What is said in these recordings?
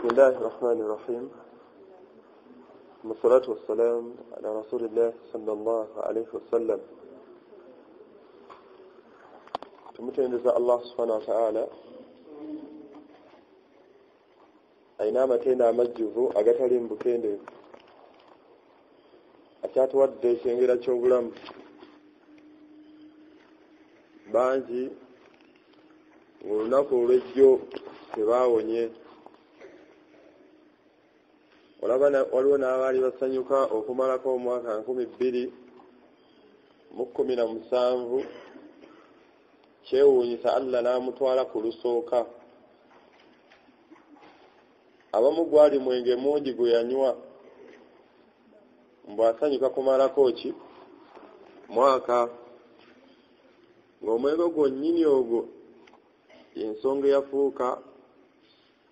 بسم الله الرحمن الرحيم والصلاة والسلام على رسول الله صلى الله عليه وسلم. تمتين الله سبحانه وتعالى أينما تينا مجهو أغتالين بكين أشات ودي شنجرة شغلام بانجي ولنكو رجو سباونيه waliwo n'abaali basanyuka okumalako omwaka 2017 kyewuunyisa Allah n'amutwala ku lusooka. Abamu gwali mwenge mungi gwe yanywa mbwasanyuka kumalako ki mwaka ng'omwenge gwennyini ogwo y'ensonga yafuuka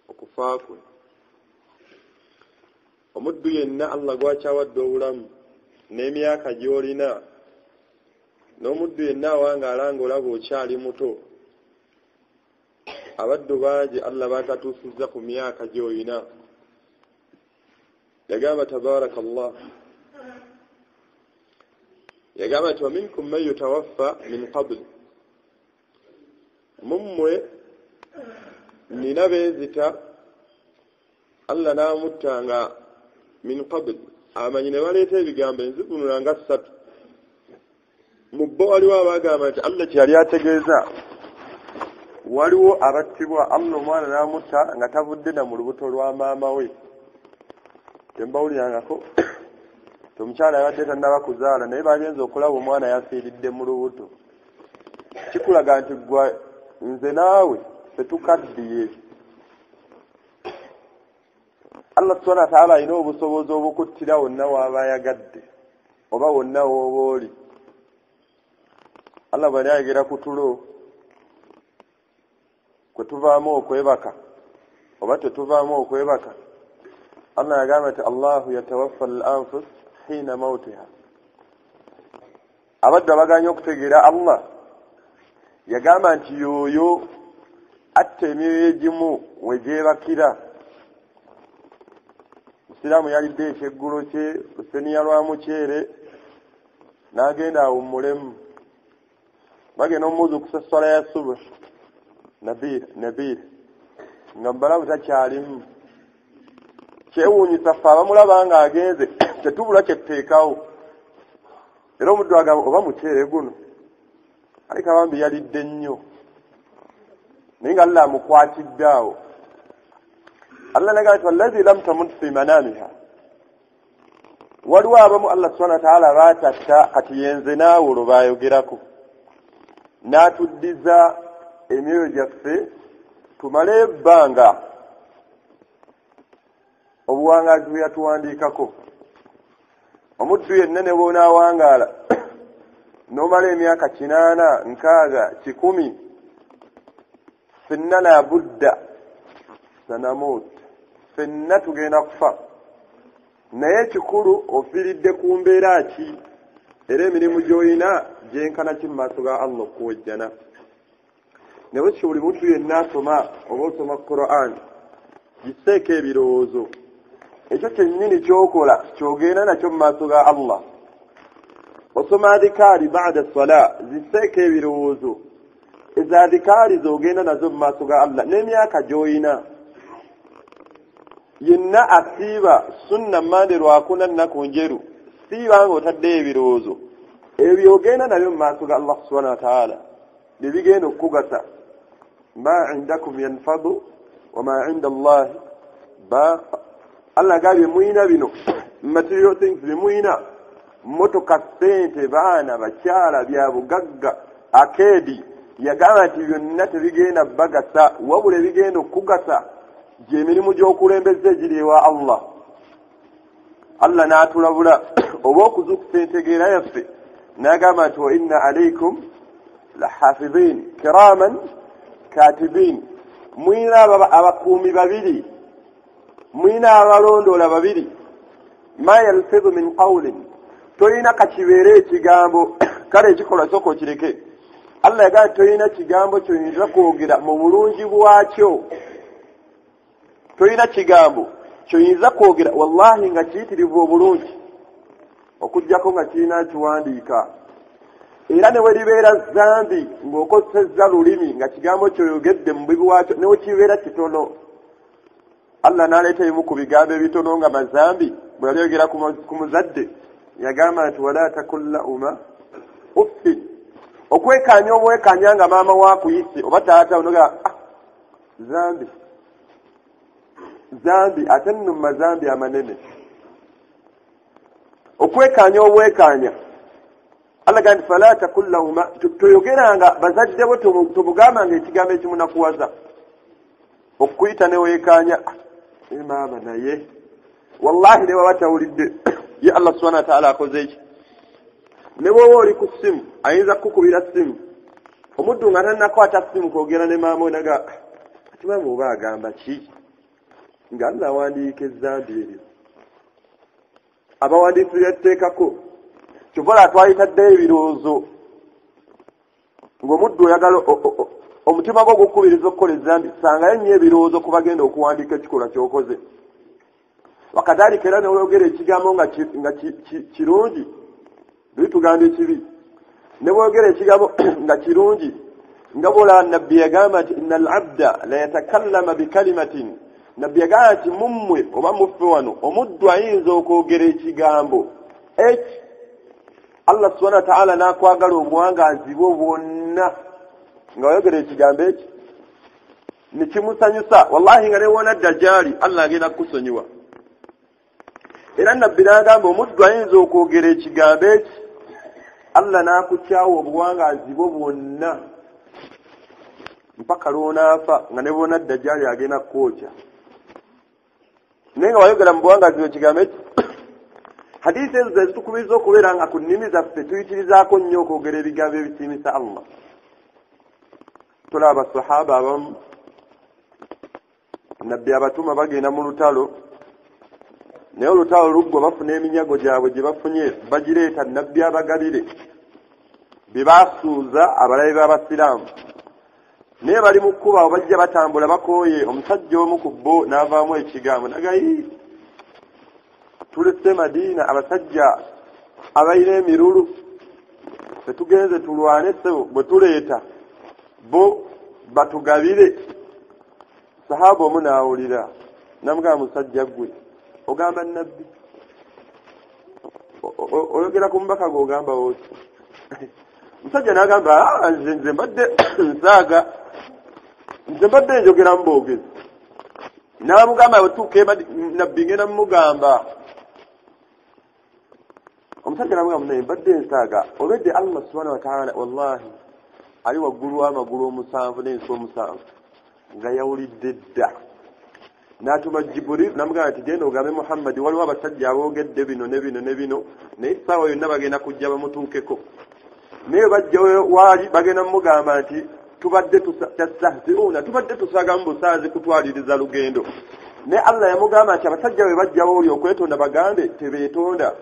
okufa kwe. Omuddu yenna Allah gwakyawadde obulamu n'emyaka gy'olina n'omuddu yenna awangaala ng'olaba okyali muto, abaddu bangi Allah bakatuusizza ku myaka gy'olina. Yagamba tabaraka Allah, yagamba nti waminkum man yutawaffa min qabl, mummwe nina beezita Allah n'amuttanga min qabl, amanyi ne baleeta ebigambo enzivunula nga 3. Mu bo waliwo abagamba nti Allah kyeyali ategeeza waliwo abattibwa Allah omwana n'amutta nga tavudde na mu lubuto lwa maama we. Tembawulirangako omukyala yabadde tannaba kuzaala naye bagenza okulaba omwana yafiiridde mu lubuto. Kikulaga nti gwa nze naawe fetukaddiye. Allah subhanahu wa ta'ala alina obusobozi obukuttira wonna w'aba ayagadde oba wonna w'oba oli. Allah bw'ali ayogera ku tulo kwe tuvaamu okwebaka oba tetuvaamu okwebaka, Allah yagamba nti Allahu yatawaffa al-anfus hiina mawtiha. Abaddu abaganya okutegeera Allah yagamba nti y'oyo atta emyoyo egimu we gyebakira. Siramu yalidde ekyeggulo kye luseniya lwa muceere n'agenda awummulemu. Bagenda omubuuza okusa swala ya subuh Nabil nga mubalamu takyalimu. Kyewuunyisa ffe abamulaba nga agenze tetubula kyetuteekawo. Era omuddu agamba oba muceere guno alika bambi yalidde nnyo naye nga Allah amukwatidde awo. Allah nagati wallazi lam tamut fi manamiha, waliwo abamu Allah subhanahu wa ta'ala batatta kati yenze naawe olwo bayogerako n'atuddiza emyoyo gyaffe tumale ebbanga obuwangazi bwe yatuwandiikako. Omuddu yenna ne bw'onaawangaala n'omala emyaka 80 60 100 fenna la budda sanamut, fenna tugenda kufa. Naye ekikulu ofiiridde ku mbeera ki era emirimu gy'olina gyenkana ki mu maaso ga Allah okuwejjana. Ne bwe buli muntu yenna asoma oba osoma Qur'an giseeko ebirowoozo, ekyo kyennyini kyokola kyogenda nakyo mu maaso ga Allah. Osoma adhikaari ba'da salat ziseeko ebirowoozo, ezo adhikaari zogenda nazo mu maaso ga Allah. N'emyaka gy'olina yenna asiiba sunna mande lwakuna nnaku njeru siiba nga otaddeyo ebirowoozo ebyo ogenda nabyo mu maaso ga Allah subhanahu wa ta'ala bibigenda okukugasa. Ma indakum yanfadu wa ma inda Allah baqa. Allah gabye muyina bino material things bimuyina, motoka, ssente, baana, bakyala, bya bugagga, akeedi. Yagamba nti byonna tebigenda bagasa wabula ebigenda okukugasa gy'emirimu gy'okulembeza egiri ewa Allah. Allah n'atulabula oba okuzukusa entegeera yaffe n'agamba nti wa inna alaykum la hafidhin kiraman katibin. Mwina abakuumi babiri, mwina abalondoola babiri. Ma yalfidhu min qawlin, tolina kakibeere ekigambo kale ekikolwa sooka okireke. Allah yagamba tolina kigambo ky'oyinza kwogera mu bulungi bwakyo toyina kigambo kyoyinza kwogera wallahi nga kiyitirivu obulungi okujjako nga kirina kiwandiika era ne weribeera zambi ng'okozesezza lulimi nga kigambo kyoyogedde mu bubi waakyo ne wekibeera kitono Allah n'aleeta ebimu ku bigambo ebitono nga mazambi bwe yali yogera ku muzadde yagamba nti wala takullahuma uffi okwekanya obwekanya nga maama waakuyise oba taata onoga zambi ate nno mazambi amanene okwekanya obwekanya Allah gandi fala takullahuma toyogeranga bazadde bo tobugambanga ekigambo ekimunakuwaza okuyita ne weekanya maama naye wallahi ne baba tawulidde ye Allah subhanahu wa ta'ala akoze eki ne bwoba oli ku ssimu ayinza kukubira ssimu omuddu nga tannakwata ssimu kwogera ne maama onaga ati maama oba agamba ki nga Allah awandiika ezambi eryo abawandiisi byatteekako kivola twayitaddeyo ebirowoozo ng'omuddu oyagala omutima gwo gukubiriza okukola ezambi sangayo nnyo ebirowoozo ku bagenda okuwandiika ekikolwa ky'okoze wakadhalika era neweyogera ekigambo nga kirungi bitugamba ekibi ne bweyogera ekigambo nga kirungi nga bola nabbi yagamba nti inna al-abda la yatakallama bikalimatin nabbi yagamba nti mummwe oba muffe wano omuddu ayinza okwogera ekigambo eki Allah subhanahu wa ta'ala n'akwagala obuwangazi bwo bwonna nga wayogera ekigambo eki nekimusanyusa wallahi nga newona dajjali Allah agenda kukusonyiwa era nabbi n'agamba omuddu ayinza okwogera ekigambo eki Allah n'akukyawa obuwangazi bwo bwonna mpaka lw'onaafa nga nebona dajjali agenda kukwokya naye nga wayogera mu buwangazi bw'ekigambo eki hadisi ezo zezitukubiriza okubeera nga ku nnimi zaffe tuyitirizaako nnyo okwogera ebigambo ebisiimisa Allah tulaba abasahaba abamu nabbi abatuma bagenda mu lutalo naye olutalo luggwa bafuna eminyago gyabwe gye bafunye bagireeta nabbi abagabire bye baasuuza abalabi b'abasiraamu naye bali mu kkuba awo bajja batambula bakooye omusajja omu ku bo n'avaamu ekigambo nagayi tulese Madiina abasajja abalina emirulu tetugenze tulwane sebo bwe tuleeta bo batugabire sahaba omu n'awulira namugamba musajja gwe ogamba nabbi oyogera ku mubaka gw'ogamba woti musajja n'agamba nze mbadde nsaaga nze mbadde njogera mu boogezi n'amugamba bwetuuka nabbi ngenda mumugamba omusajja n'amugamba naye mbadde nsaaga obedde Allah subhanahu wa ta'ala wallahi ali waggulu w'amagulu omusanvu n'ensi omusanvu nga yawulidde dda n'atuma Jibril namugamba nti genda ogambe Muhammad waliwo abasajja aboogedde bino ne bino ne bino naye essaawa yonna bagenda kujja bamutuukeko naye bajja waali bagenda mumugamba nti tubadde tusaga mu busaazi kutwaliriza lugendo naye Allah yamugamba nti abasajja bwe bajja booli okwetonda bagambe tebeetonda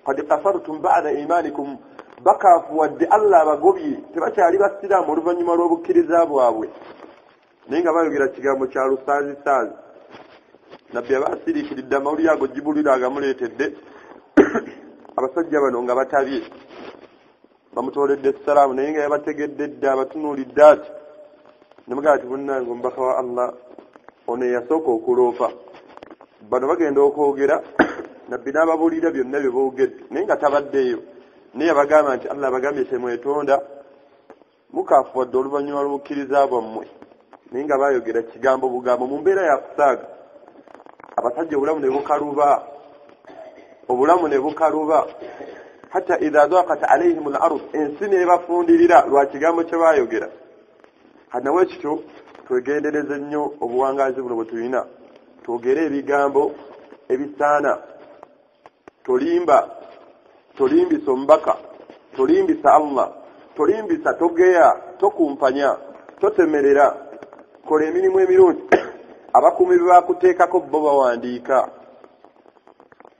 qad kafartum ba'da imanikum bakaafuwadde Allah abagobye tebakyali basiraamu oluvannyuma lw'obukkiriza bwabwe naye nga bayogera kigambo kya lusaazisaazi nabbi abaasiriikiridde amawulire ago Jibril agamuleetedde abasajja bano nga batabye bamutooledde essalaamu naye nga yabategedde dda abatunuulidde ati nemugamba ati munnange omubaka wa Allah ono eyasooka okuloopa bano bagenda okwogera nabbi n'ababuulira byonna bye boogedde naye nga tabaddeeyo naye yabagamba nti Allah abagambye temwetonda mukaafuwadde oluvannyuma lw'obukkiriza bwammwe naye nga baayogera kigambo bugambo mu mbeera ya kusaaga abasajja obulamu ne bukaluba hatta idha daqat alayhim al-ard ensi nebafundirira lwa kigambo kye baayogera hanawe ekyo twegendereze nnyo obuwangazi buno bwe tulina twogere ebigambo ebisaana tolimbisa omubaka tolimbisa Allah tolimbisa togeya tokumpanya totemerera kola emirimu emirungi abakuumi bye bakuteekako bo bawandiika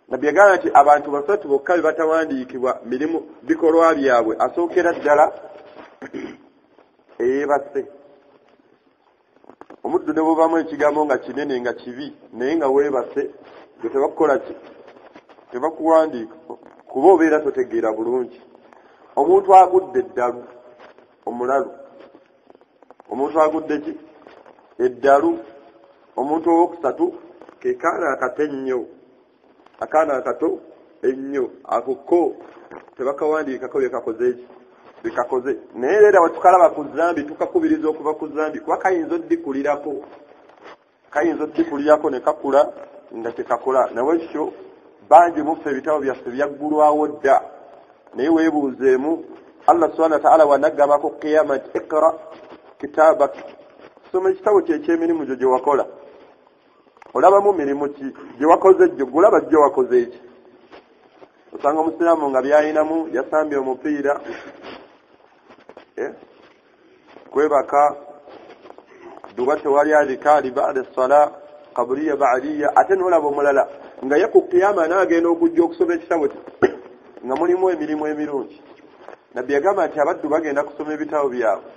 nabbi yagamba nti abantu basatu bokka be batawandiikibwa mirimu bikolwa byabwe asookera ddala eyeebase omuddu ne bwobamu ekigambo nga kinene nga kibi naye nga weebase gwe tebakukola ki tebakuwandiika kuba obeera totegeera bulungi. Omuntu agudde eddalu omulalu, omuntu agudde ki eddalu, omuntu owokusatu ke kaana akato ennyo, akaana akato ennyo akokko tebakawandiikako byekakoze eki bikakoze. Naye leera wetukalaba ku zambi tukakubiriza okuva ku zambi kuba kayinza oddikulirako ne kakula nga tekakola. Nawe kityo bangi muffe ebitabo byaffe byaggulwawo dda, naye weebuuzeemu. Allah subhanahu wa ta'ala wanaggabako qiyama nti iqra kitabak, soma ekitabo kyekyemirimu gyo gye wakola. Olabamu mirimu ki gye wakoze gyo, gulaba gye wakoze eki. Osanga omusiraamu nga byayinamu yasambye omupiira, kwebaka, duba tewali adhikaari ba'da sala qabliya ba'diya. Ate n'olaba omulala nga ye ku qiyama n'agenda okujja okusoma ekitabo nga mulimu emirimu emirungi. Nabbi yagamba nti abaddu bagenda kusoma ebitabo byabwe.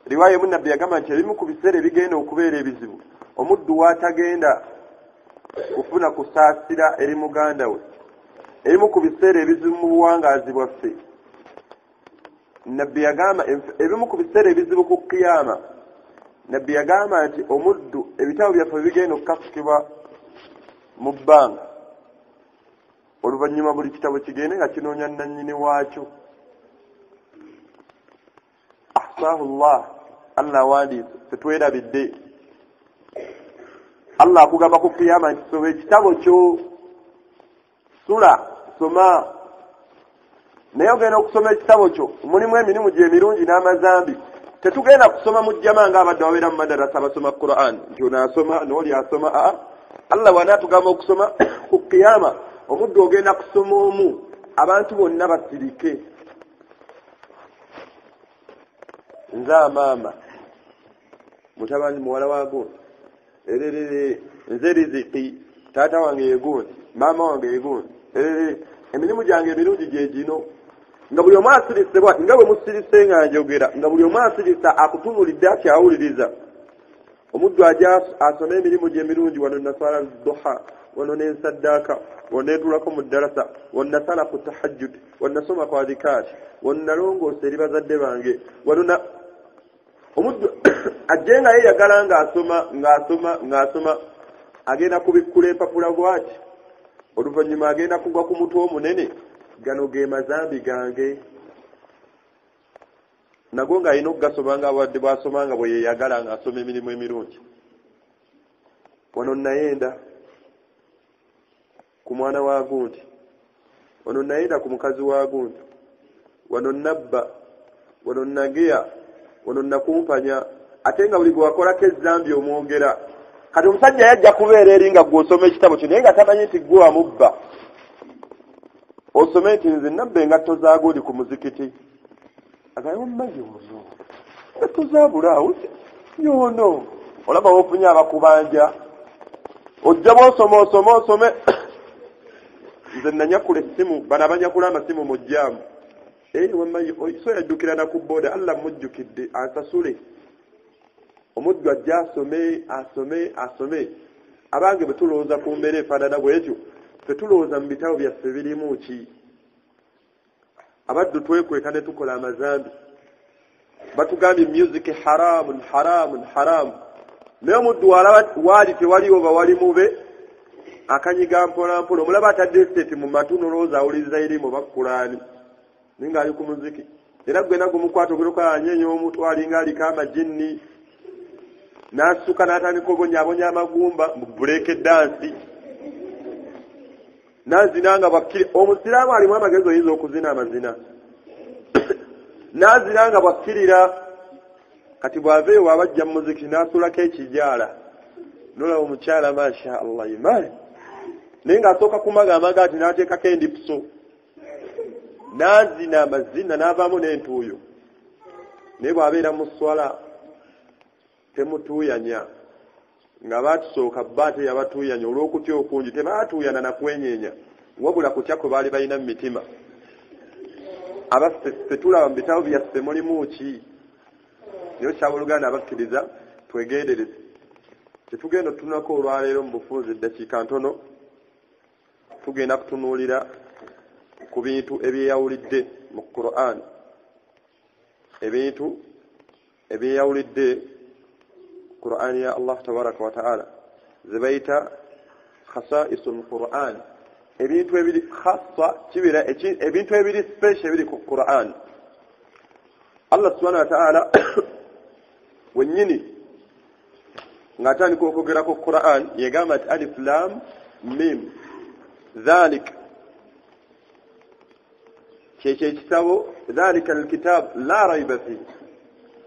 Riwaya emu nabbi yagamba nti ebimu ku biseera ebigenda okubeera ebizibu omuddu waatagenda kufuna kusaasira eri muganda we, ebimu ku biseera ebizibu mu buwangaazi bwaffe, nabbi yagamba ebimu ku biseera ebizibu ku qiyama, nabbi yagamba nti omuddu ebitabo byaffe bigenda okukafukibwa mu bbanga, oluvannyuma buli kitabo kigende nga kinoonya nannyini waakyo. Ahsahullah, Allah awandiise, tetwerabidde. Allah akugamba ku qiyama nti soba ekitabo kyo, sula soma. Naye ogenda okusoma ekitabo kyo mulimu emirimu gyemirungi n'amazambi. Tetugenda kusoma mu jjama ng'abadde babeera mu madarasa basoma Qur'an nti onaasoma n'oli asoma. Allah wanaatugamba okusoma ku qiyama omuddu ogenda kusoma omu abantu bonna basirike. Nze amaama mutabani muwala waago ererere, nze riziki taata wange yegundi, maama wange yegundi, emirimu gyange emirungi gye gino. Nga buli omu asirise bwati nga bwe musirise nga njogera, nga buli omu asirisa akutunulidde akyawuliriza. Omuddu ajja asome emirimu gye emirungi, wano nasala duha, wano nensaddaaka, wano neetulako mu ddarasa, wano nasala ku tahajjud, wano nasoma ku adhikaati, wano nalongoosa eri bazadde bange, wano omuddu ajje nga yeeyagala ng'asoma agenda kubikkula empapula bw'ati, oluvannyuma agenda kugwa ku mutwe omunene. Gano ge mazambi gange. Nago ng'alina okugasoma ng'abadde bw'asoma nga bwe yeeyagala ng'asoma emirimu emirungi. Wano nayenda ku mwana wa gundi, wano nayenda ku mukazi wa gundi, wano nabba, wano nageya, wano nakumpanya. Ate nga buli gwe wakolako ezzambi omwogera. Kati omusajja yajja kubeera eri nga gw'osoma ekitabo kyo naye nga tamanyi nti gwe wamubba. Osome nti nze nabba engatto za gundi ku muzikiti. Agayo mmazi muzo. Engatto za bulaawo yono. Olaba ofunye abakubanja. Ojja bw'osoma osome. Nze nanyakula essimu, bano abanyakula amasimu mu jjaamu. Wammayi so yaddukira na ku booda, Allah mujjukidde asasule. Omuddu ajja asome. Abange bwe tulowooza ku mbeera efaanana bw'etyo, tetulowooza mu bitabo byaffe birimu ki. Abaddu twekweka ne tukola amazambi. Batugambye music haramun. Naye omuddu waali tewaliwo oba wali mube, akanyiga mpola mpola. Omulaba atadde esteeti mu matu n'olowooza awuliriza erimu oba Kulaani. Naye ng'ali ku muziki. Era gwe nagwo mukwata ogoloka anyeenya omutwe alinga aliko amajinni. N'assuka n'atandika obonyaabonya amagumba mu buleeke dansi. N'azina nga bwakkiri. Omusiraamu alimu amagezi oyinza okuzina amazina. N'azina nga bwakkirira. Kati bw'aveeyo wabajja mu muziki n'asulako ekijaala. N'olaba omukyala masha Allah imani. Naye ng'asooka kumagamaga ati n'ateekako endipuso. N'azina amazina n'avaamu n'entuuyo. Naye bw'abeera mu swala temutuuyanya. Nga baatusooka baate yabatuuyanya olw'okutya okungi tebaatuuyana na kwenyeenya. Wabula kutya kwe baali balina mu mitima. Abaffe tulaba mu bitabo byaffe mulimu ki? Niyo kyabuluganda abakkiriza twegendereze tetugenda tunako olwaleero mu bufunze eddakiika ntono tugenda kutunuulira ku bintu ebyeyawulidde mu Qur'an ebintu ebyeyawulidde Qur'an ya Allah tabaraka wa ta'ala zebayita khasa'isul Qur'an ebintu ebiri khassa kibira ebintu ebiri special ebiri ku Qur'an Allah subhanahu wa ta'ala wenyini ngatandika okwogera ku Qur'an yegamba ati alif lam mim dhalik kyekyo ekitabo dhalika alkitab la rayba fihi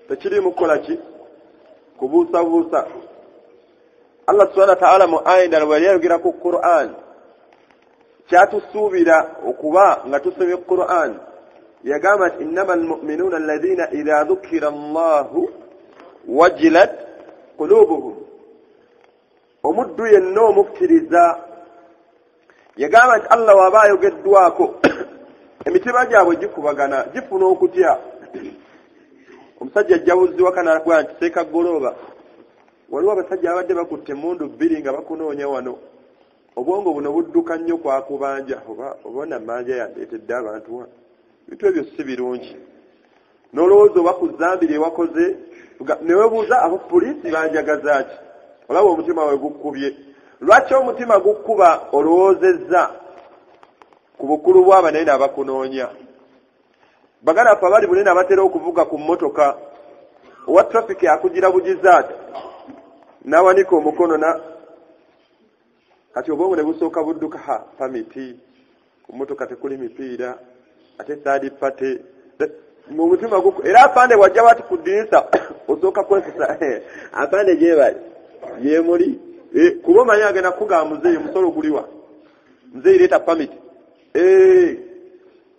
tekiri mukola ki kubuusabuusa Allah subhanahu wa ta'ala mu aya endala bwe yayogera ku Qur'an kyatusuubira okuba nga tusomye Qur'an yagamba nti innama almu'minuna alladhina idha dhukira Allahu wajilat qulubuhum omuddu yenna omukkiriza yagamba nti Allah waba ayogeddwako emitima gyabwe gikubagana gifuna okutya omusajja ajjawuziwa kanagwa nti seeka goloba waliwo abasajja abadde bakutte emundu bbiri nga bakunoonya wano obwongo buno budduka nnyo kwakubanja oba namanja yandeetedde abantu wa bintu ebyo si birungi n'olowooza oba ku zambiri ewakoze newebuuza abapoliisi banjagaza ki olaba omutima we gukkubye lwaki omutima gukkuba olowoozezza ku bukulu bw'abanene abakunoonya baganda ffe abali bunene abatera okuvuga ku mmotoka owa traffic akugira bugizaati n'awanika omukono kati obwongo ne busooka budduka pamiti ku mmotoka tekuli mipiira ate saadi pate mu mutima era apande wajja bati ku ddirisa osooka kwekisa apande gyebali yemuli kuba omanyi agenda kugamba muzeeyi musolo guliwa muzeeyi leeta pamiti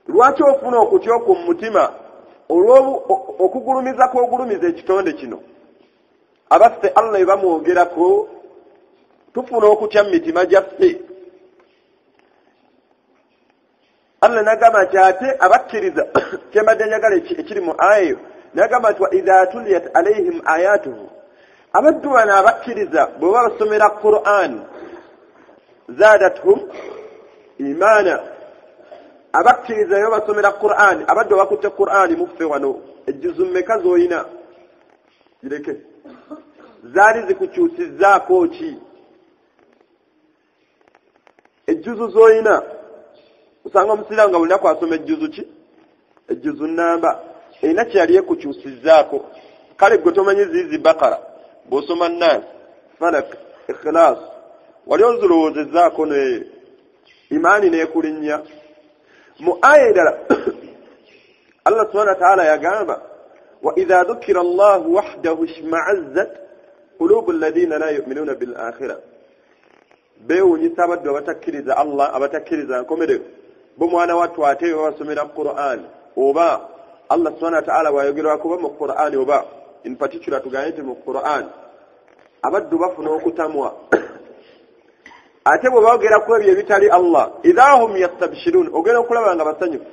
lwaki ofuna okutya ku mutima okugulumiza kw'ogulumiza ekitonde kino abaffe Allah ebamwogerako tufuna okutya mu mitima gyaffe Allah nagamba nti ate abakkiriza kyembadde njagala ekiri mu ayo nagamba nti wa idha tuliyat alayhim ayatuhu abaddu bano abakkiriza bwe baba basomera Qur'an zadatuhum imana abakkiriza yo basomera Qur'an abaddu bakutte Qur'an muffe wano ejjuzu mmeka z'olina gireke zaali zikukyusizzaako ki ejjuzu z'olina usanga omusiraamu nga bulinaku asoma ejjuzu ki ejjuzu nnamba erina kyeyali ekukyusizzaako kale gwe tomanyi ziizi bakara bw'osoma Nas Falak Ikhlas wali ozulowoozezaako ne imaani n'ekulinnya mu aya endala Allah subhanahu wa ta'ala yagamba wa idha dhukira Allahu wahdahu ishma'azzat qulubu alladhina la yu'minuna bil akhirah beewuunyisa abaddu abatakkiriza Allah abatakkiriza nkomerero bo mwana wattu ate basomera Qur'an oba Allah subhanahu wa ta'ala wayogerwa kuba mu Qur'an oba in particular tugaye mu Qur'an abaddu bafuna okutamwa ate bwe boogera ku ebyo ebitali Allah idahum yastabshirun ogera okulaba nga basanyufu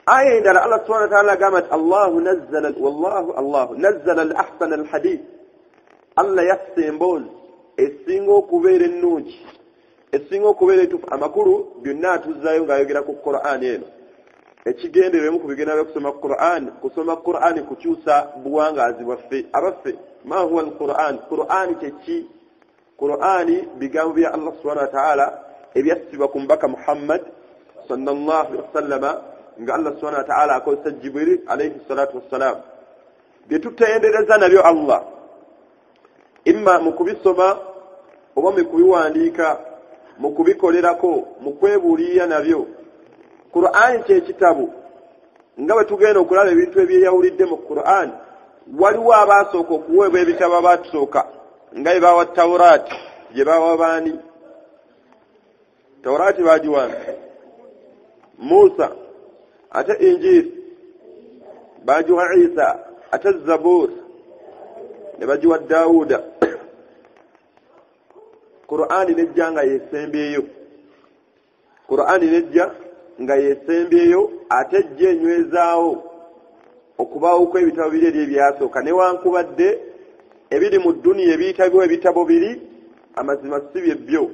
aya endala Allah subhanahu wa ta'ala agamba Allahu nazzala al-ahsana al-hadith Allah yasse emboozi esinga okubeera ennungi esinga okubeera etufu amakulu byonna atuzzayo ng'ayogera ku Qur'an eno ekigenderemu ku bigenda by'okusoma kusoma Qur'an kukyusa buwangaazi bwaffe abaffe ma huwa al-Qur'an Qur'an kyeki Qur'an bigambo bya Allah subhanahu wa ta'ala ebyassibwa ku mbaka Muhammad sallallahu alaihi wasallama nga Allah subhanahu wa ta'ala akozesa Jibril alayhi salatu wassalam byetutendereza nabyo Allah imma mu kubisoma oba mu kubiwandiika mu kubikolerako mu kwebuulirira nabyo Qur'an kyekitabo nga bwe tugenda okulaba ebintu ebyeyawulidde mu Qur'an waliwo abaasooka okuweebwa ebitabo abatusooka nga bwe bawa Tawraati gye bawa baani Tawraati baagiwana Musa ate Injili baagiwa Isa ate Zabuur ne bagiwa Daawuda Qur'an nejja nga yeesembyeyo Qur'an nejja nga yeesembyeyo ate ejja enywezaawo okubaawo kw'ebitabo biri ebyasooka newankubadde ebiri mu dduniya ebitabo biri amazima sibye byo.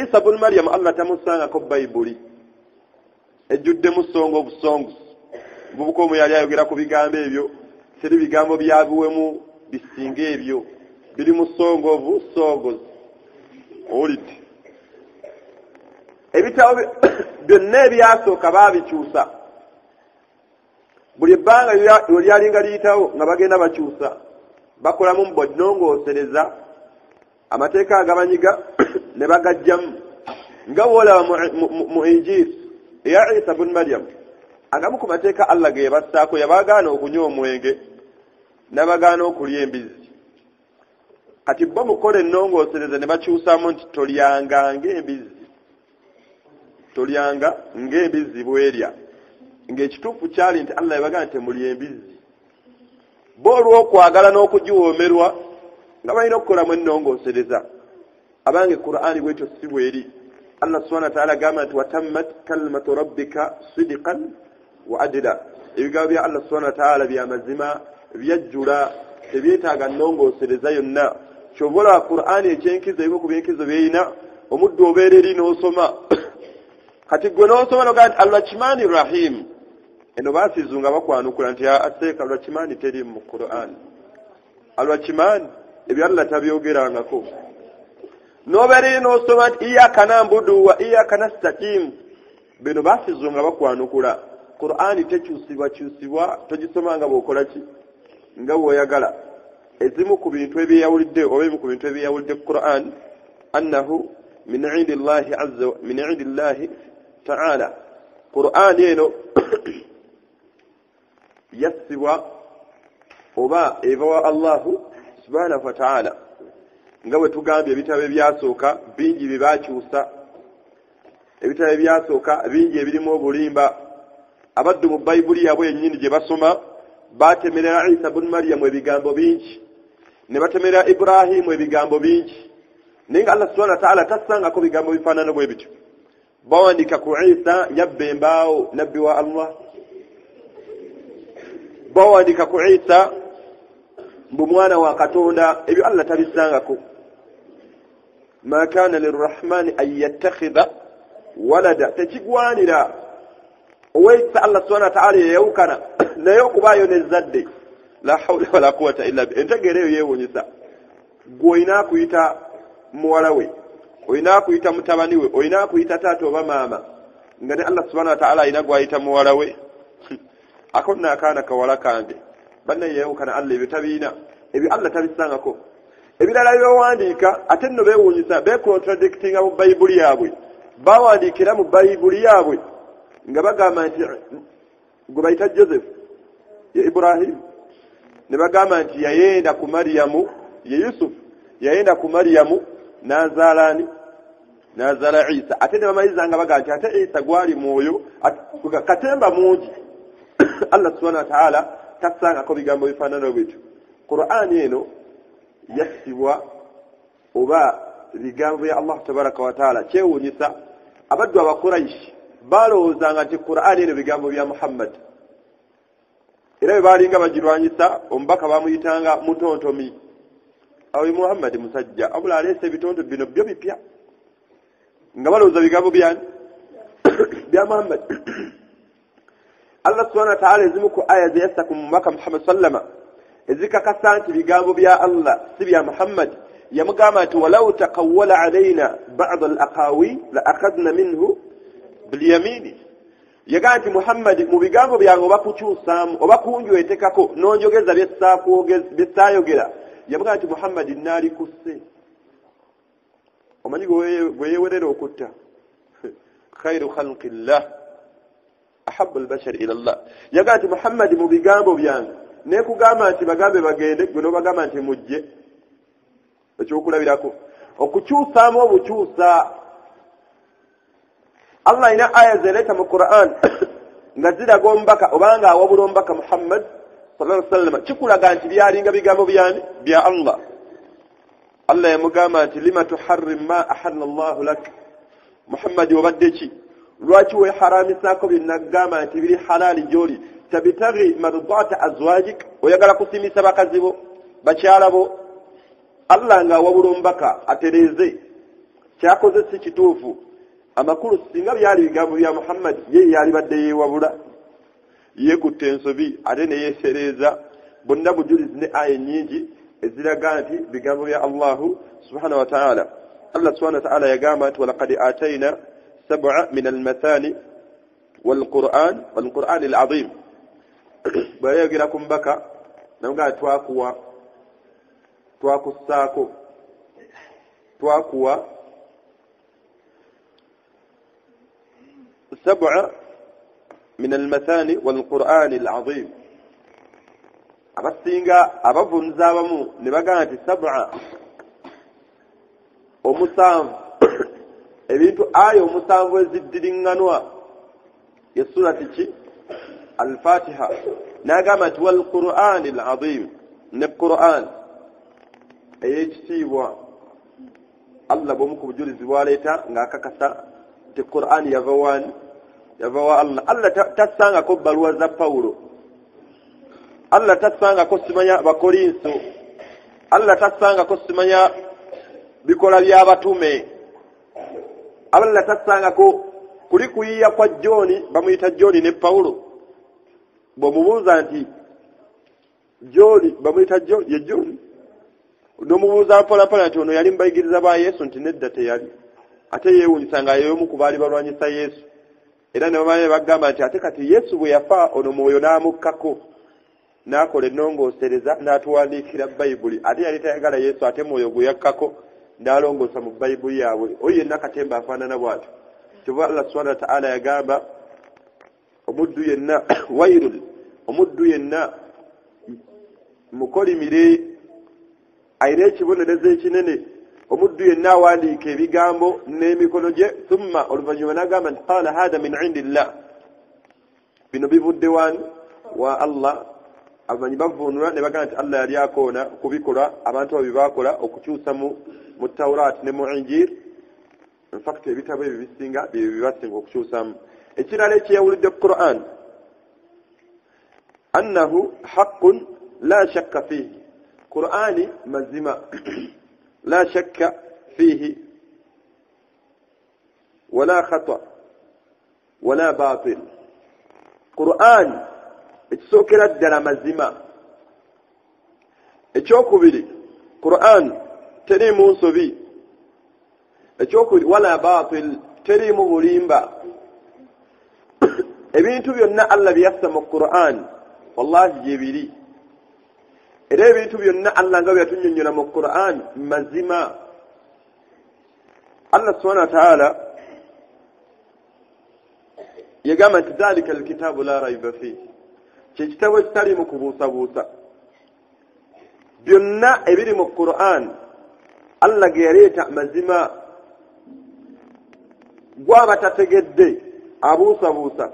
Isa ibn Maryam Allah tamusangako Bayibuli ejjuddemu songo obusongozi bubukomu yali ayogera ku bigambo ebyo siri bigambo byabuwemu bisinga ebyo biri mu songo obusongozi. Olidde ebitabo byonna ebyasooka baabikyusa buli ebbanga lyalinga liyitawo nga bagenda bakyusa bakolamu bodnongoosereza amateeka agabanyiga ne bagajjamu nga woolaba mu Injiri eya Isa ibn Maryam agamu ku mateeka Allah ge yabassaako yabagaana okunywa omwenge n'abagaana okulya embizi. Kati bo mukola ennongoosereza ne bakyusamu nti tolyanga ng'embizi bwerya, ng'ekituufu kyali nti Allah yabagaana nti mulya embizi. Bo olw'okwagala n'okugiwoomerwa nga balina okukolamu ennongoosereza. Abange Qur'ani bwetyo si bweri. Allah subhanahu wa ta'ala agamba nti watammat kalimatu rabbika sidqan wa adla. Ebigambo bya Allah subhanahu wa ta'ala bya mazima byajjula tebyetaaga nnongoosereza yonna. Kyobola Qur'ani ekyenkizo ebimu ku byenkizo byeyina omuddu obeera eri n'osoma kati gwe n'osoma nogaa nti Al-Rahmani Rahim. Eno baasizunga bakwanukula nti aseeka Al-Rahmani teri mu Qur'ani. Al-Rahmani ebyo Allah tabyogerangako. Nobeera n'osoma nti iyyaka na'budu wa iyyaka nasta'in. Bino baasizunga bakwanukula. Qur'ani tekyusibwa togisomanga bw'okola ki nga bw'oyagala. Ezimu ku bintu ebyeyawulidde oba ebimu ku bintu ebyeyawulidde Qur'an annahu min indillahi ta'ala. Qur'an eno yassibwa oba eva wa Allahu subhanahu wa ta'ala. Nga bwe tugambye ebitabo ebyasooka bingi bye baakyusa. Ebitabo ebyasooka bingi ebirimu obulimba. Abaddu mu Bayibuli yabwe yennyini gye basoma baatemerera Isa ibn Maryam ebigambo bingi ne batemerera Ibrahimu ebigambo bingi. Naye Allah subhanahu wa ta'ala tasangako bigambo bifaanana bwe bityo. Bawandika ku Isa yabba embaawo nabbi wa Allah. Bawandika ku Isa mbu mwana wa Katonda. Ebyo Allah tabisangako. Ma kana lirrahmani an yattakhidha walada. Tekigwanira oweesa Allah subhanahu wa ta'ala yeyawukana naye okubaayo n'ezzadde. La hawla wala quwwata illa billah. Entegeera eyo yeewuunyisa. Gwe olina kuyita muwala we, olina kuyita mutabani we, olina kuyita taata oba maama, nga ne Allah subhanahu wa ta'ala alina gwayita muwala we. Akonna akaana kawala kange banna yeewukana Allah ebyo tabiina. Ebyo Allah tabisangako. Ebirala byebawandiika ate nno beewuunyisa becontradictinga mu Bayibuli yaabwe. Bawandiikira mu Bayibuli yaabwe nga bagamba nti gwe bayita Joseph ye Ibrahim ne bagamba nti yayenda ku Mariyamu ye Yusuf yayenda ku Mariyamu n'azaala Isa. Ate ne bamaliriza nga bagamba nti ate Isa gwali mwoyo katemba mungi. Allah subhanahu wa ta'ala tasangako bigambo bifaanana bwetyo. Qur'ani eno yassibwa oba bigambo bya Allah tabaraka wa ta'ala. Kyewuunyisa abaddu Abakuraishi balowoozanga nti Qur'ani eno bigambo bya Muhammad. Era bwe baalinga bagirwanyisa omubaka bamuyitanga mutontomi. Awo Muhammad musajja abula aleese ebitonto bino byo bipya nga balowooza bigambo byani bya Muhammad. Allah subhanahu wa ta'ala ezimu ku aya zeyassa ku mubaka Muhammad sallama ezikakasa nti bigambo bya Allah si bya Muhammad. Yamugamba nti walau taqawwala alaina ba'd al-aqawi la akhadna minhu bilyamini. Yagamba nti Muhammad mu bigambo byange oba kukyusaamu oba kunjwetekako n'onjogeza byesaayogera. Yamugamba nti Muhammad naali kusse. Omanyi gwe yeewerera okutta khairu khalqillah ahabbu al-bashar ila Allah. Yagamba nti Muhammad mu bigambo byange nekugamba nti bagambe bagende gwe n'obagamba nti mujje. Ekyokulabirako okukyusaamu obukyusa. Allah ina aya zeleeta mu Qur'an nga ziraga omubaka obanga awabula omubaka Muhammad sallallahu alaihi wasallam kikulaga nti byalinga bigambo byani bya Allah. Allah yamugamba nti lima tuharrim ma ahalla Allah lak. Muhammad obadde ki lwaki weeharamisako binagamba nti biri halali gyoli tabitaghi mardata azwajik oyagala kusimisa bakazi bo bakyala bo Allah nga wabula omubaka atereze kyakoze si kituufu amakulu singa byali bigambo bya Muhammad ye yali badde yeewabula yeekutte ensobi ate ne yeesereza bonna bujulizi ne aya nyingi eziraga nti bigambo bya Allahu subhanahu wa ta'ala. Allah subhanahu wa ta'ala yagamba nti walaqad atayna sab'a min al-mathani wal-Qur'an al-'azim. Bayogera ku mbaka namuga twakuwa sab'a min al-mathani wal-Qur'an al-'azim. Abasinga abavunza abamu ne bagamba nti sab'a omusanvu ebintu ayo omusanvu eziddiringanwa ya surati ki al-Fatiha nagamba nti wal Qur'an al-'azim ne Qur'an eyekitiibwa Allah bwomu ku bujulizi bwaleeta ng'akakasa ti Qur'an yava wa Allah tassangako bbaluwa za Pawulo, Allah tassangako simanya Bakolinso, Allah tassangako simanya bikola by'abatume, Allah tassangako kuli kuyiya kwa John, bamuyita John ne Pawulo. Bw'omubuuza nti John bamuyita John ye John, n'omubuuza mpolampola nti ono yali mubayigiriza ba Yesu, nti nedda teyali. Ate yeewuunyisa nga y'omu ku baali balwanyisa Yesu. Era ne bamanyi bagamba nti ate kati Yesu bwe yafa ono mwoyo n'amukkako n'akola ennongoosereza n'atuwandiikira Bayibuli. Ate yali tayagala Yesu, ate mwoyo gwe yakkako n'alongoosa mu Bayibuli yaabwe. Oyo yenna katemba afaanana bw'atyo. Kyova Allah subhanahu wa ta'ala yagamba omuddu yenna wayrul, omuddu yenna mukolimire ayina ekibonerezo ekinene, omuddu yenna awandiika ebigambo n'emikono gye. Thumma oluvannyuma n'agamba nti qaala hada min indillah, bino bivudde wa Allah. Abamanyi bavvuunula ne bagamba nti Allah yali akoona kubikola abantu abo bye okukyusa mu Tawraat ne mu Injil. In fact ebitabo ebyo bisinga bibasinga okukyusamu. Ekirala ekyewulidde ku Qur'an annahu haqqun la shakka fihi, Qur'ani mazima la shakka fihi wala khata wala batil. Qur'an ekisookera ddala mazima. Ekyokubiri, Qur'an teriimu nsobi. Ekyokubiri wala batil, teriimu bulimba. Ebintu byonna Allah byassa mu Qur'an wallahi gyebiri. Era ebintu byonna Allah nga byatunnyonnyola mu Qur'an mazima. Allah subhanahu wa ta'ala yagamba nti dhalika alkitabu la rayba fihi, kyekitabo ekitaliimu kubuusabuusa. Byonna ebiri mu Qur'an Allah ge yaleeta mazima. Gwaba tategedde abuusabuusa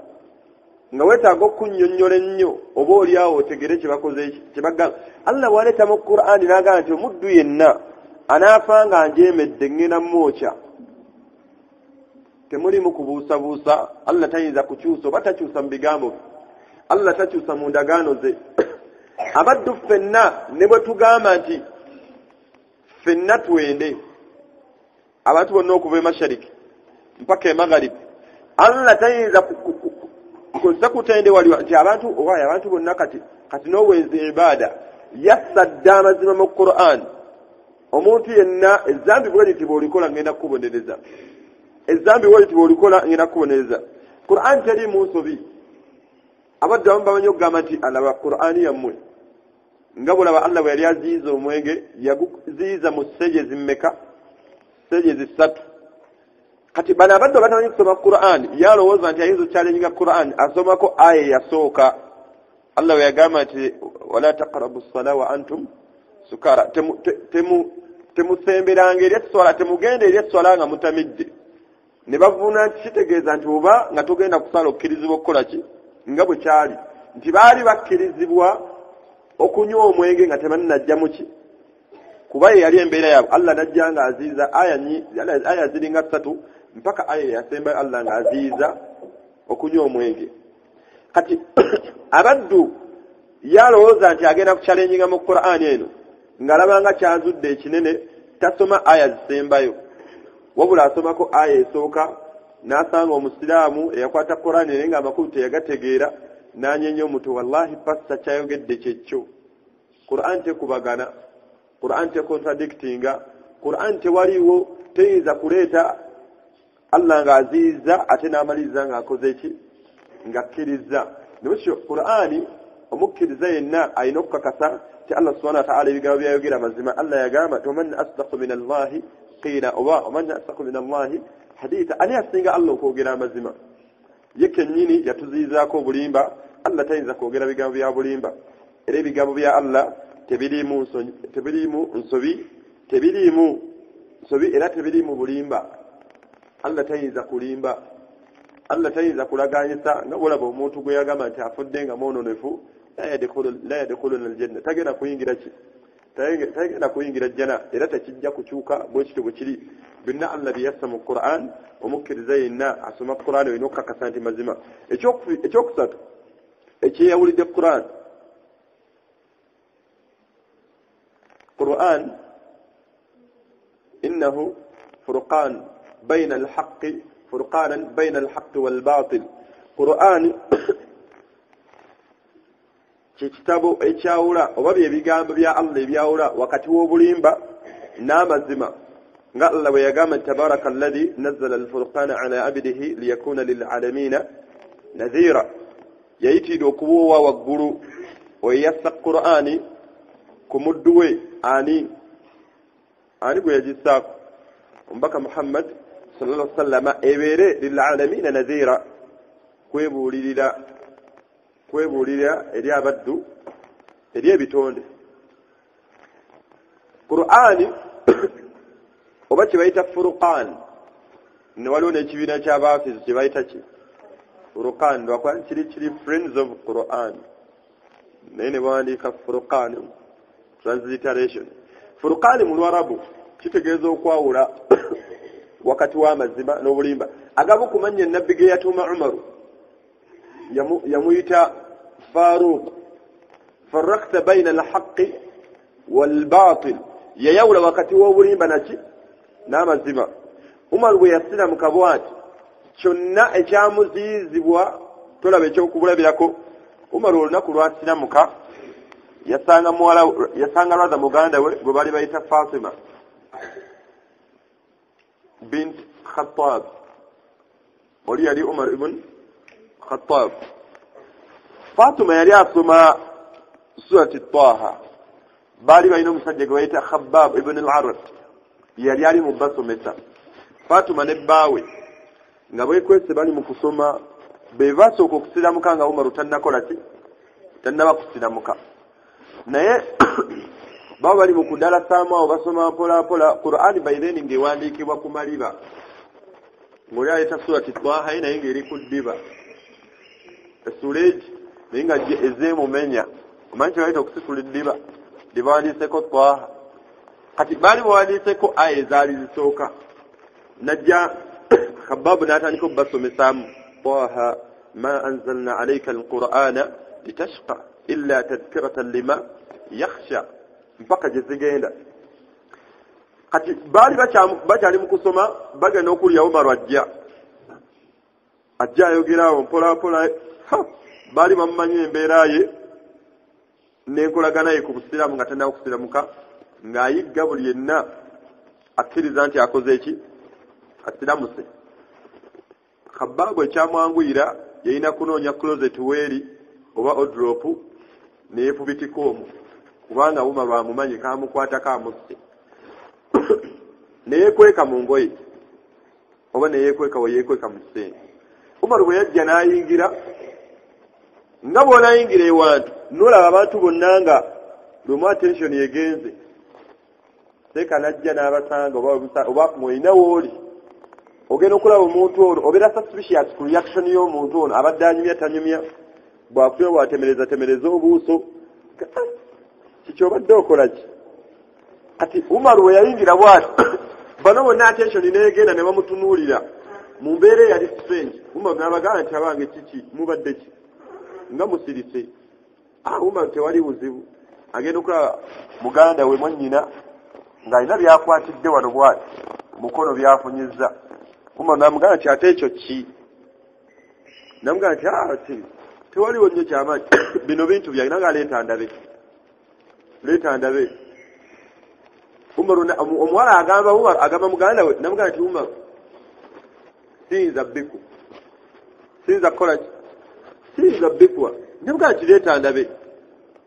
nga weetaaga okunnyonnyola ennyo oba oliawo otegere kyebagamba. Allah waleeta mu Qur'an n'agamba nti omuddu yenna anaafa nga njeemedde ngenda mwokya. Temulimu kubuusabuusa. Allah tayinza kukyusa oba takyusa mu bigambo. Allah takyusa mu ndagaano ze. Abaddu ffenna ne bwe tugamba nti ffenna twende, abantu bonna okuva e Mashariki mpaka e Magharibi, Allah tayinza kukozesa kutende wali nti abantu bonna kati n'owenza ibaada yassadde amazima mu Qur'an. Omuntu yenna ezzambi bw'oliti bw'olikola ngenda kukubonereza, ezzambi bw'oliti bw'olikola ngenda kukubonereza. Qur'an teriimu nsobi. Abaddu abamu bamanyi okugamba nti alaba Qur'ani yammwe nga bulaba Allah bwe yali aziyiza omwenge yaguziyiza mu sejezi mmeka? Sejezi 3. Kati bano abaddu abatamanyi kusoma Qur'an yalowooza nti ayinza okukyalenyiga Qur'an asomako aya yasooka. Allah bwe yagamba nti wala taqrabu ssala wa antum sukara, temusemberanga eri esswala, temugenda eri esswala nga mutamidde. Ne bavuuna nti kitegeeza nti oba nga tugenda kusala okkirizibwa okukola ki nga bwe kyali, nti baali bakkirizibwa okunywa omwenge nga tebannajja mu ki, kuba ye yali embeera yaabwe. Allah najja nga aziiza aya ziringa 3 mpaka aya yasemba Allah nga aziiza okunywa omwenge. Kati abaddu yalowooza nti agenda ku challenging mu Qur'an eno ngalabanga kyazudde ekinene tasoma aya zisembayo wabula asomako aya esooka n'asanga omusiraamu eyakwata Qur'ani naye ng'amakulu teyagategeera n'anyenya omuto wallahi pasta kyayogedde kyekyo. Qur'an tekubagana, Qur'an tecontradictinga, Qur'an tewaliwo teyinza kuleeta Allah ng'aziyiza ate n'amaliriza ng'akoze ki ng'akkiriza. Nebwekyo Qur'ani omukkiriza yenna alina okukakasa ti Allah subhanahu wa ta'ala ebigambo byayogera mazima. Allah yagamba waman asdaqu min Allahi qiila oba waman asdaqu min Allahi haditha, ani asinga Allah okwogera amazima. Ye kennyini yatuziyizaako obulimba. Allah tayinza kwogera bigambo bya bulimba, era ebigambo bya Allah tebirimu nsobi era tebirimu bulimba. Allah tayinza kulimba, Allah tayinza kulaganyisa nga bulaba omuntu gwe yagamba nti afudde nga mwononefu la yadkhuluna aljanna, tagenda kuyingira jjana era tekijja kukyuka bwe kityo bwe kiri. Byonna Allah byeyassa mu Qur'an, omukkiriza yenna asoma Qur'an olina okukakasa nti mazima. Ekyokusatu ekyeyawulidde Qur'an, Qur'an innahu furqan bayna alhaqqi furqanan bayna alhaqqi walbatil. Qur'an kyekitabo ekyawula oba byebigambo bya Allah ebyawula wakati w'obulimba n'amazima, nga Allah bwe yagamba tabaraka alladhi nazzala alfurqana ala abdihi liyakuna lilalamina nadhira. Yayitidde okubuwa waggulu oyassa Qur'ani ku muddu we ani gwe yagissaako omubaka Muhammad sallallahu alaihi wasallam ebeere lilalamina nadhira, kwebuulirira eri abaddu eri ebitonde. Qur'ani oba kye bayita Furqan, ne waliwo n'ekibiina ky'abaafizi kye bayita ki Furqan, lwakuba kiri Friends of Quran, naye ne bawandiika Furqan transliteration. Furqan mu Lwarabu kitegeeza okwawula wakati w'amazima n'obulimba. Agamu ku mannya nnabbi ge yatuuma Umaru yamuyita Faruq, farrakta bayna alhaqqi walbatil, yayawula wakati w'obulimba naki n'amazima. Umaru bwe yasiramuka bw'ati kyonna ekyamuziyizibwa tolaba ekyokubulabirako. Umaru olunaku lwasiramuka yasanga lwaza muganda we gwe bali bayita Fatima bint Khattab, oli yali Umar ibn Khattab. Fatima yali asoma surati Taha, baali balina omusajja gwe bayita Khabbab ibn al-Arat yali ali mu basomesa. Fatima ne bbaawe nga beekwese bali mu kusoma, be basooka okusiramuka nga Umaru tannakola ki tannaba kusiramuka, naye baba bali mu kudalasaamu awo basoma mpolampola. Qur'ani bayireni ng'ewandiikibwa ku maliba, ng'oli ayita surati Taha naye ng'eri ku ddiba esuleegi naye nga ezeemumenya. Omanyi kye bayita okusitula eddiba libawandiiseko Taha, kati baali bawandiiseko aya ezaali zisooka. Najja Khabbab n'atandika obbasomesaamu Taha ma anzalna alayka alqur'ana litashqa illa tadhkiratan lima yakhsha, mpaka gye zigenda. Kati baali bakyali mu kusoma, bagenda okulya Umaru ajja ayogerawo mpolampola. Baali bamumanyi embeera ye n'enkolagana ye ku busiraamu nga tannaba kusiramuka, ng'ayigga buli yenna akkiriza nti akoze eki asiramuse. Khabbaabu ekyamwanguyira yalina kunoonya closet weeri oba odrop neyefubitika omwo, kubanga Umaru amumanyi kamukwata kamusse. Neyekweka mu ngoye oba neyekweka weyekweka mu kisenge. Umaru bwe yajja n'ayingira, nga bw'onayingira ewantu n'olaba abantu bonna nga lumu attention yegenze, seeka najja n'abasanga oba mwolina wooli, ogenda okulaba omuntu ono obeera suspicious ku reaction y'omuntu ono, abadde anyumya tanyumya, bw'akuba bw'atemereza obuuso, kiki obadde okola ki? Kati Umaru bwe yayingira bw'ati bano bonna attention n'egenda ne bamutunuulira mu mbeera eyali strange. Umaru n'abagamba nti abange kiki mubadde ki nga musirise? Umaru tewali buzibu, agenda okulaba muganda we mwannyina ng'alina byakwatidde wano bwati mukono byafunyizza. Umaru n'amugamba nti ate ekyo ki? Namugamba nti tewaliwo nnyo kyamaanyi bino bintu byange nange leeta ndabe. Umaru omuwala agamba muganda we, namugamba nti Umaru siyinza kukola ki? Siyinza bikuwa. Namugamba nti leeta ndabe.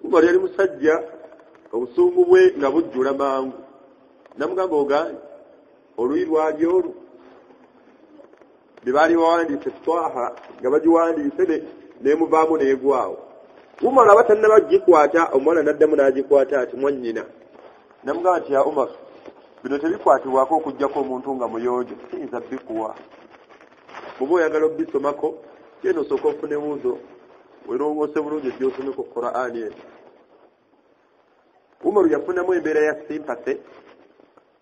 Umaru yali musajja obusungu bwe nga bujjula mangu. Namugamba ogaanye oluyi lwali olwo bye baali bawandiise Twaha nga bagiwandiise neemuvaamu neegwawo. Umaru aba tannaba gikwata, omwana n'addamu n'agikwata ati mwannyina. Namugamba nti ya Umaru bino tebikwatibwako okuggyako omuntu nga muyonjo, siyinza bikuwa. Bw'oba oyagala obisomako genda osooka ofune buuzo werongoose bulungi ejja osomeko Qur'ani eno. Umaru yafunamu embeera ya sympathy,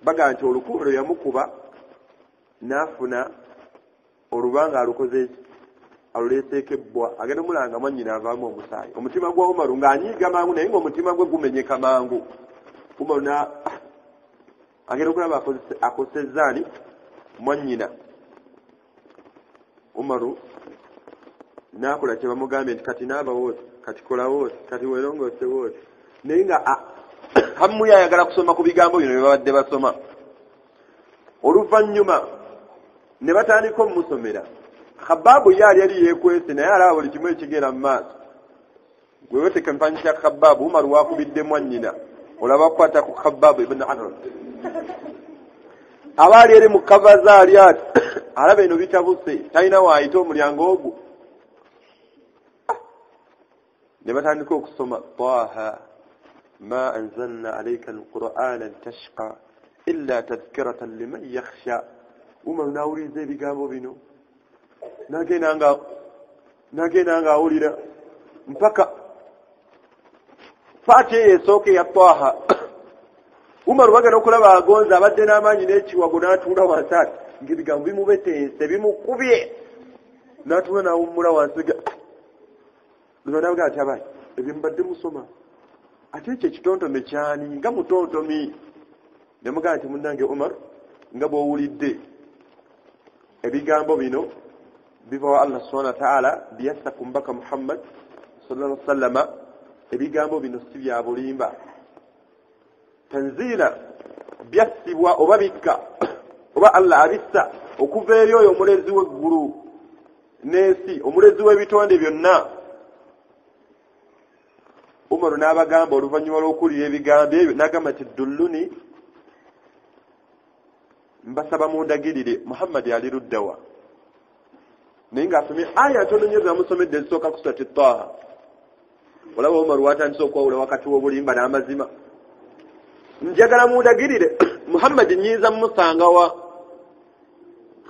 baga nti olukubo lwe yamukuba n'afuna olubanga alukoze aluleeseeko ebbwa, agenda omulanga mwannyina avaamu omusaayi. Omutima gwa Umaru ng'anyiiga mangu naye ng'omutima gwe gumenyeka mangu. Umaru agenda okulaba akosezzaani mwannyina. Umaru n'akola kye bamugambye nti kati naaba wooti, kati kola wooti, kati weerongoose wooti. Naye nga hammu yayagala kusoma ku bigambo bino bye babadde basoma. Oluvannyuma ne batandika omusomera. Khabbaabu yali yeekwese naye alaba buli kimu ekigera mu maaso. Gwe weeteka mpanyi kya Khabbaabu, Umaru waakubidde mwannyina. Olaba kukwata ku Khabbaabu ibn Arad. Abaali eri mu kava zaali ati alaba eno bitabuse, talina waayita omulyango ogwo. Ne batandika okusoma Taaha ma anzalna alayka alqur'ana litashqa illa tadhkiratan liman yakhsha. Umaru n'awuliriza ebigambo bino n'agenda nga awulira mpaka faati esooka ya Taaha. Umaru bagenda okulaba agonza abadde n'amaanyi n'ekiwago n'atuula wansi ati ng'ebigambo bimubeteese bimukubye n'atuula n'awummula wansi n'abaga ati abayi ebyo mbadde musoma ate ekyo ekitontome kyani nga mutontomi. Ne mugamba nti munnange Umaru nga bw'owulidde ebigambo bino biva wa Allah subhanahu wa ta'ala biyassa ku mbaka Muhammad sallallahu alaihi wasallam. Ebigambo bino si bya bulimba, tanzila byassibwa oba bikka oba Allah abissa okuva eri oyo omulezi w'eggulu n'ensi, omulezi w'ebitonde byonna. Umaru n'abagamba oluvannyuma lw'okuwulira ebigambo ebyo n'agamba nti dulluni, mbasaba mundagirire Muhammad ali luddawa. Naye ng'asomye aya ntono nnyo zamusomedde ezisooka ku surati Taaha. Olaba Umaru watandise okwawula wakati w'obulimba n'amazima. Njagala mundagirire Muhammad nyiiza musanga wa?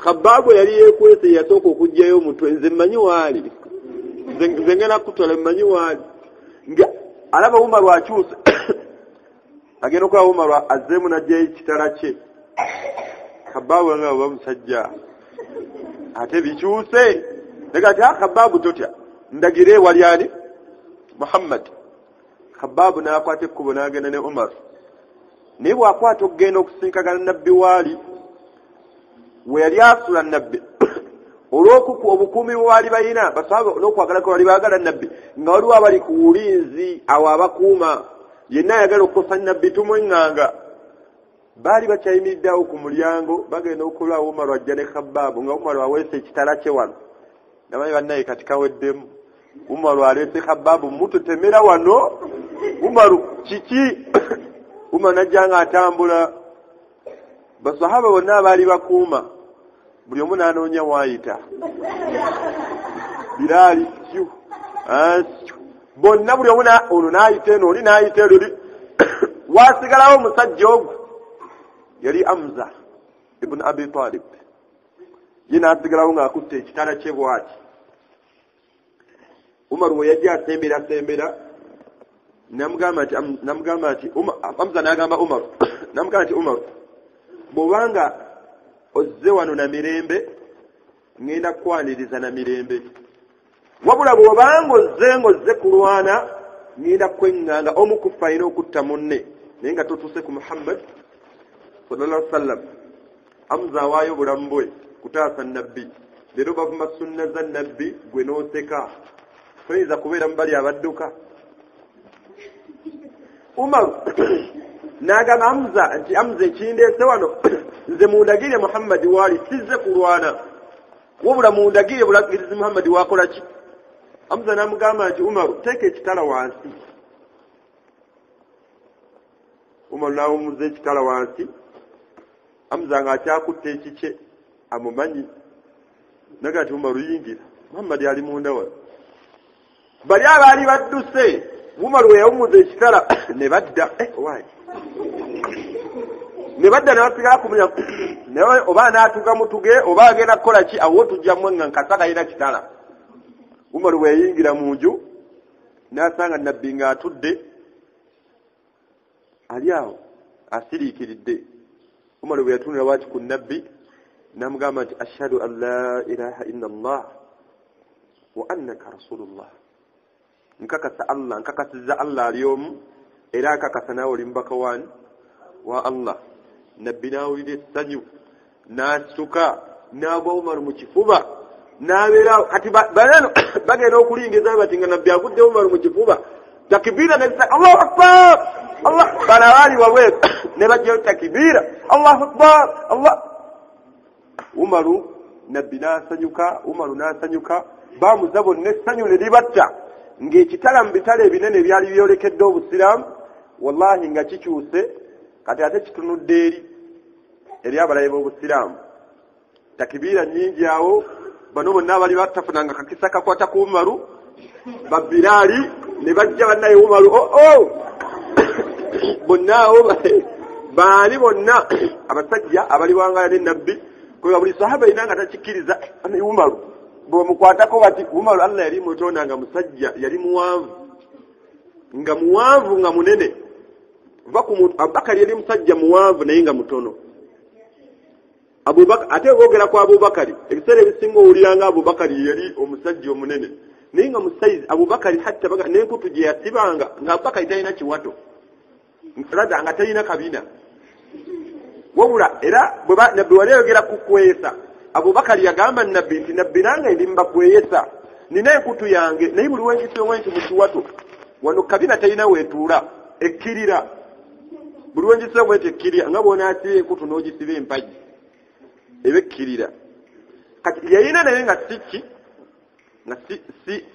Khabbaabu yali yeekwese yasooka okugyayo omutwe, nze mmanyi waali, nze ngenda kutola mmanyi waali. Alaba Umaru akyuse agenda okulaba Umaru azzeemu n'aggyayo ekitala kye. Khabbaabu nga oba musajja ate bikyuse. Negati Khabbaabu totya, ndagire wali ani? Muhammad. Khabbaabu n'akwata ekkubo n'agenda ne Umaru. Naye bw'akwata okugenda okusinkagana nabbi waali we yali asula nabbi olw'obukuumi bwe baali balina basaba n'okwagala kwe bali baagala nabbi nga waliwo abali ku bulinzi awo abakuuma yenna ayagala okukosa nabbi tumweŋŋanga. Baali bakyayimiriddeawo ku mulyango bagenda okulaba Umaru ajja ne Khabbaabu nga Umaru aweese ekitala kye wano. Namanyi bannaye kati kaweddemu. Umaru aleese Khabbaabu mututemera wano. Umaru kiki? Umaru najja nga atambula. Basahaba bonna abaali bakuuma buli omu n'anoonya waayita. Bilaali bonna buli omu ono n'ayita eno oli n'ayita eno. Waasigalawo omusajja ogwo yali Hamza ibn Abi Talib. Ye n'asigalawo ng'akutte ekitala kye bw'ati. Umaru we yajja asembera namugamba nti Hamza n'agamba Umaru namugamba nti Umaru bw'obanga ozze wano na mirembe ngenda kukwaniriza na mirembe, wabula bw'obanga ozze kulwana ngenda kwenganga omukufa ina okutta munne naye nga totuse ku Muhammad sallallahu alaihi wasallam amza waayo bulamu bwe kutaasa nabbi leero bavuma sunna za nabbi gwe nooseka toyinza kubeera mu bali abadduka Umar n'agamba Hamza nti Hamza ekindeese wano nze mundagire Muhammad waali sizze kulwana wabula mundagire bulagirizi Muhammad wakola ki Hamza n'amugamba nti Umar teeka ekitala wansi Umar n'awumuza ekitala wansi Hamza ng'akyakutta ekikye amumanyi naga nti Umar yingira Muhammad ali munda wano bali abaali badduse Umar we yawumuza ekitala ne badda waayi ne badda ne basigala kumulya naye oba n'atuga mutuge oba agenda kukola ki awo tujjamu nga nkasaka ina kitala Umar we yayingira mu nju n'asanga nabbi ng'atudde ali awo asiriikiridde Umar we yatunira waaki ku nabbi n'amugamba nti ashhadu an la ilaha illa Allah wa annaka rasulullah nkakasa Allah nkakasiza Allah ali omu era nkakasa naawe oli mubaka wani wa Allah nabbi n'awulira essanyu n'asituka n'agwa Umar mu kifuba n'abeera kati banano bagenda okulingiza bati nga nabbi agudde Umar mu kifuba takbira nebisa Allahu akbar Allah banaali wawe ne bajja takbira Allahu akbar Allah Umaru nabbi n'asanyuka Umaru n'asanyuka bamuzabo n'essanyu ne libatta ng'ekitala mu bitala ebinene byali byolekedde obusiraamu wallahi nga kikyuse kati ate kitunudde eri abalabe b'obusiraamu takibira nnyingi awo bano bonna abali batafunanga kakisa kakwata ku Umaru babiraali ne bajja bannaye Umaru bonna awo baali bonna abasajja abali wangala ne nabbi kuba buli sahaba ina nga takikkiriza ne Umaru bw'omukwatako bati Umaru Allah yali mutonda nga musajja yali muwanvu nga munene Abubakar yali musajja muwanvu naye nga mutono Abubakar ate boogera ku Abubakar ebiseera ebisinga owuliranga Abubakar yali omusajja omunene naye nga musaizi Abubakar hatta n'enkutu gye yasibanga nga Abubakar talina kiwato nraga nga talina kabina wabula era nabbi wali ayogera ku kweyesa Abubakar yagamba nabbi nti nabbi nange ndi mbakweyesa nina enkutu yange naye buli wenjisibwe mu kiwato wano kabina talina weetuula ekkirira buli wenjisibwe bwete ekkirira nga bw'onaasiba enkutu n'ogisiba empagi eba ekkirira kati yayina naye nga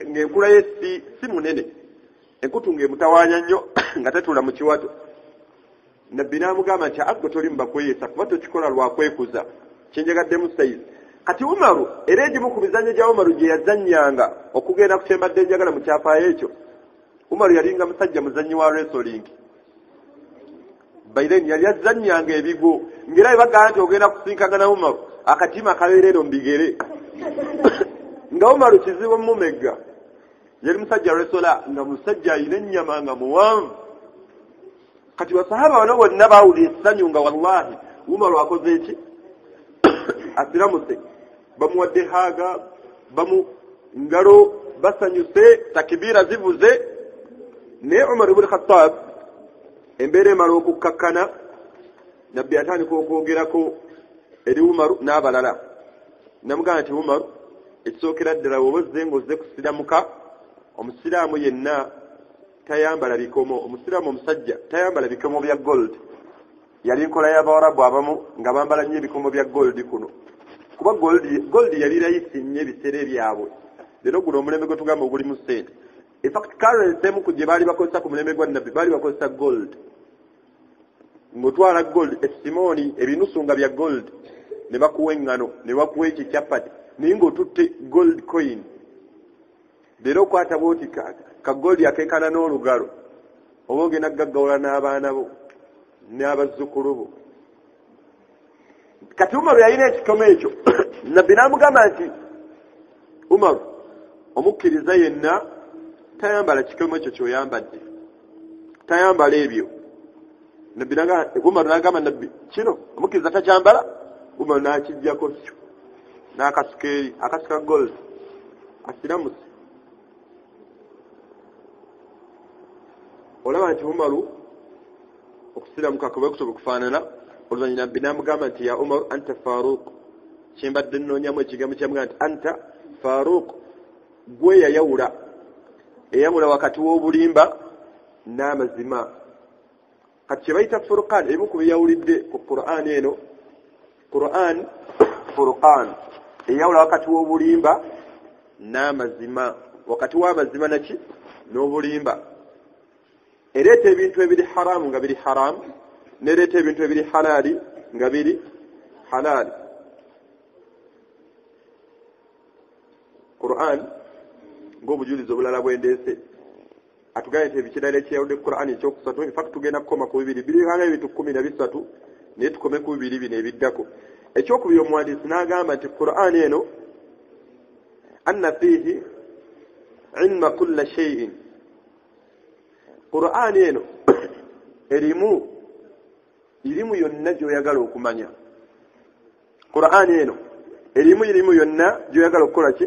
ng'enkula ye si munene enkutu ng'emutawaanya nnyo nga tetuula mu kiwato nabbi n'amugamba nti agwe toli mubakweyesa kuba tokikola lwakwekuza kyenjagaddemu sayizi kati Umaru era egimu ku bizannyo gya Umaru gye yazannyanga okugenda ku kyembadde njagala mu kyafaayo ekyo Umaru yalinga musajja muzannyi wa wrestling Bailen yali yazannyanga ebigo ngera ebagaa nti ogenda kusinkagana Umaru akatima akabeera eno mu bigere nga Umaru kizibu mumegga yali musajja wrestler nga musajja alina ennyama nga muwanvu kati basahaba bano bonna baawulira essanyu nga wallahi Umaru akoze eki asiramuse bamuwadde haaga bamu ngalo basanyuse takibira zivuze ne Umar ibn Khattab embeera emala okukkakkana nabbi atandika okwogerako eri Umaru n'abalala namugamba nti Umaru ekisookera ddala woba ozze ng'ozze kusiramuka omusiraamu yenna tayambala bikomo omusiraamu omusajja tayambala bikomo bya gold yali nkola y'Abawarabu abamu nga bambala nnyo ebikomo bya gold kuno kuba gold yali rayisi nnyo ebiseera ebyabwe leero guno omulembe gwe tugamba ogulimu ssente infact currency emu ku gye baali bakozesa ku mulembe gwa nabbi baali bakozesa gold ng'otwala gold esimooni ebinusu nga bya gold ne bakuwa eŋŋano ne bakuwa ekikyapati naye ng'otutte gold coin leero okwata bwoti ka gold akeekana n'olugalo oba ogenda gaggawula n'abaana bo n'abazzukulu bo kati Umaru yalina ekikomo ekyo nabbi n'amugamba nti Umaru omukkiriza yenna tayambala kikomo ekyo ky'oyambadde tayambala ebyo Umaru n'agamba nabbi kino omukkiriza takyambala Umaru n'akijjako kyo n'akasuka eri akasuka gold asiramuse olaba nti Umaru okusiramuka kuba kusobola okufaanana oluvannyuma binamugamba nti ya Umaru anta Faruq kyembadde nnoonyamu ekigambo kyamugamba nti anta Faruq gwe eyawula wakati w'obulimba n'amazima kati kye bayita Furqan ebimu ku byeyawulidde ku Qur'an eno Qur'an Furqan eyawula wakati w'obulimba n'amazima wakati w'amazima naki n'obulimba ereeta ebintu ebiri haramu nga biri haramu nereeta ebintu ebiri halali nga biri halali Qur'an ng'obujulizi obulala bwendeese atugambye nti ebikirala ekyeyawudde Qur'an ekyokusatu in fact tugenda kukoma ku bibiri biri hanga ebintu 13 naye tukome ku bibiri bino ebiddako ekyokubiri omuwandiisi n'agamba nti Qur'an eno anna fiihi ilma kulla shay'in Qur'an eno irimu yonna gy'oyagala okumanya Qur'an eno irimu yonna gy'oyagala okukola ki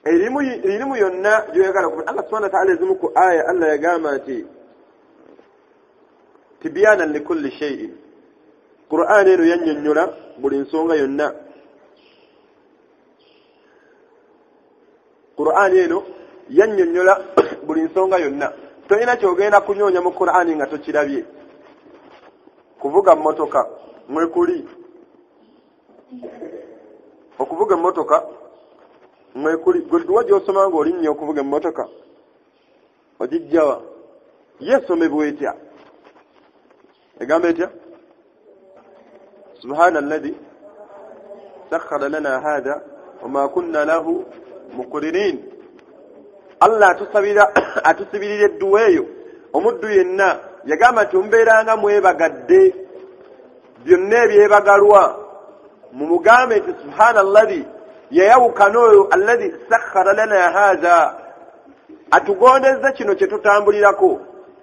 irimu yonna gy'oyagala okumanya Allah subhanahu wa ta'ala ezimu ku aya Allah yagamba nti tibyanan likulli shay'in Qur'an eno yannyonnyola buli nsonga yonna Qur'an eno yannyonnyola buli nsonga yonna tolina kyogenda kunyoonya mu Qur'an nga tokirabye kuvuga mmotoka mwekuli okuvuga mmotoka mwekuli gwe gy'osoma ng'olinnyo okuvuga emmotoka ogijjawa yeesomebwa etya egamba etya subhana alladhi sakhkhara lana hadha wama kunna lahu muqrinin Allah atusibirira edduwa eyo omuddu yenna yagamba nti mbeeranga mwebagadde byonna ebyebagalwa mumugambe nti subhana alladhi yayawukana oyo alladhi sakhkhara lana hadha atugondeza kino kye tutambulirako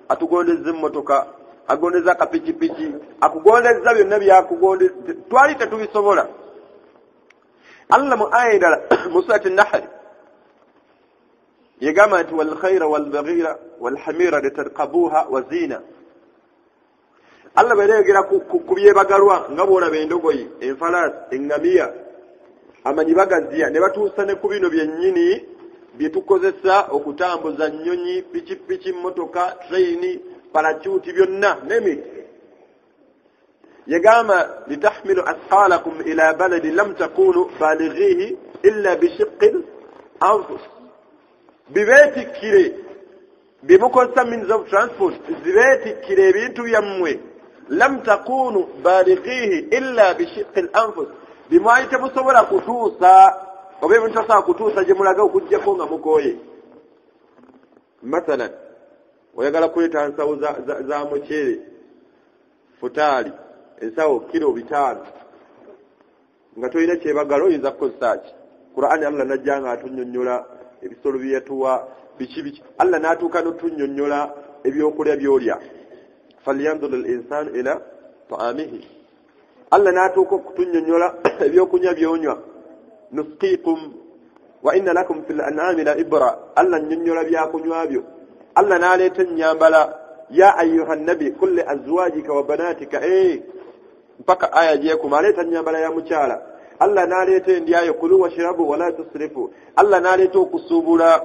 atugondeza emmotoka agondeza akapikipiki akugondeza byonna byakugondeza twali tetubisobola Allah mu aya endala mu surati an-Nahl yagamba nti wal khayra wal baghira wal hamira litarkabuha wa zina Allah beregera ku byebagalwa nga bwolaba endogoyi enfalaasi engamiya amanyi bagaziya ne batuusa ne ku bino byennyini bye tukozesa okutambuza nnyonyi pikipiki mmotoka traini parachuti byonna nemiti yagamba litahmilu asqalakum ila baladi lam takunu balighihi illa bishiqqil anfus bibeetikkire bimukozesa means of transport zibeetikkire ebintu byammwe lam takunu balighihi illa bishiqqil anfus bimwali temusobola kutuusa oba ebintu tasobola kutuusa gye mulaga okuggyako nga mukooye mathalan oyagala kuleeta nsawo za muceere futaali ensawo kilo 5 nga tolina kyebagala oyinza kukozesa ki Qur'ani Allah najja nga atunnyonnyola ebisolo byeyatuwa biki Allah n'atuuka n'otunnyonnyola ebyokulya by'olya falyanzur al-insanu ila ta'amihi Allah n'atuuka okutunnyonnyola ebyokunywa by'onywa nusqiikum wa inna lakum fil an'ami la ibra Allah nnyonnyola byakunywa byo Allah n'aleeta ennyambala ya ayyuha nabi qul li azwajika wa banatika mpaka aya gyekuma aleeta ennyambala ya mukyala Allah n'aleeta endyayo kulu washrabu wala tusrifu Allah n'aleeta okusuubula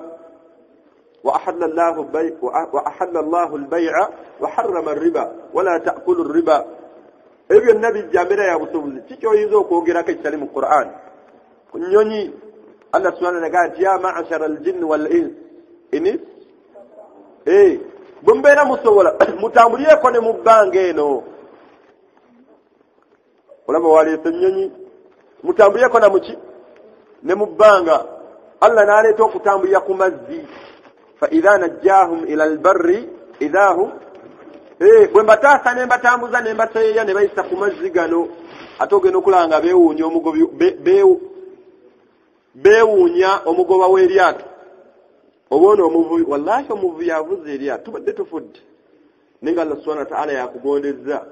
wa ahalla Allahu al-bay'a wa harrama ar-riba wala ta'kulu ar-riba ebyo nabi jambera ya busubuzi kikyoyinza okwogerako ekitali mu Qur'an kunyonyi Allah subhanahu wa ta'ala ya ma'ashara al-jinni wal-ins bumbeera musobola mutambulireko ne mu bbanga eno olaba waleeta ennyonyi mutambulireko na muki ne mu bbanga Allah n'aleeta okutambulira ku mazzi fa idha najjahum ila albarri idahum bwe mbataasa ne mbatambuza ne mbaseeya ne bayisa ku mazzi gano ate ogenda okulanga beewuunya omugobi beewuunya omugoba w'eryato obona omuvubi wallahi omuvubi yavuze eryato tubadde tufudde naye nga Allah subhanahu wa ta'ala yakugondezza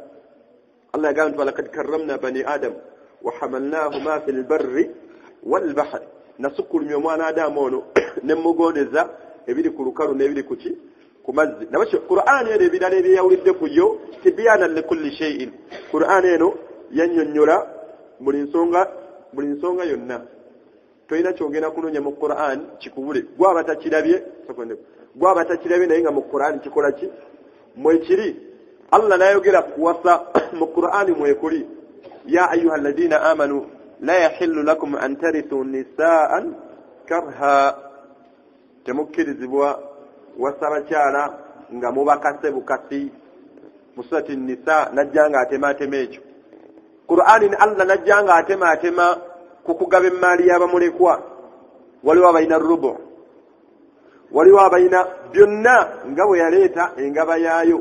Allah yagamba nti walakad karramna bani adam wa hamalnahuma fil barri wal bahri nasukkulumya omwana Adamu ono ne mugondeza ebiri ku lukalu n'ebiri kuki ku mazzi nabasho Qur'an eno ebirala ebyawulidde ku yo tibyana li kulli shay'in Qur'an eno yannyonnyola buli nsonga yonna toyina kyogenda kunoonya mu Qur'an kikubule gwaba takirabye naye nga mu Qur'an kikola ki mwekiri Allah nayogera kuwasa mu Qur'an mwekuli ya ayuha alladhina amanu la yahillu lakum an tarithu nisaan karha temukkirizibwa wasa bakyala nga mubakase bukasi musati nisa najjanga atema ekyo Qur'ani Allah najjanga atema kukugaba emmali y'abamulekwa waliwo abalina rubu waliwo abalina byonna nga bwe yaleeta engaba yaayo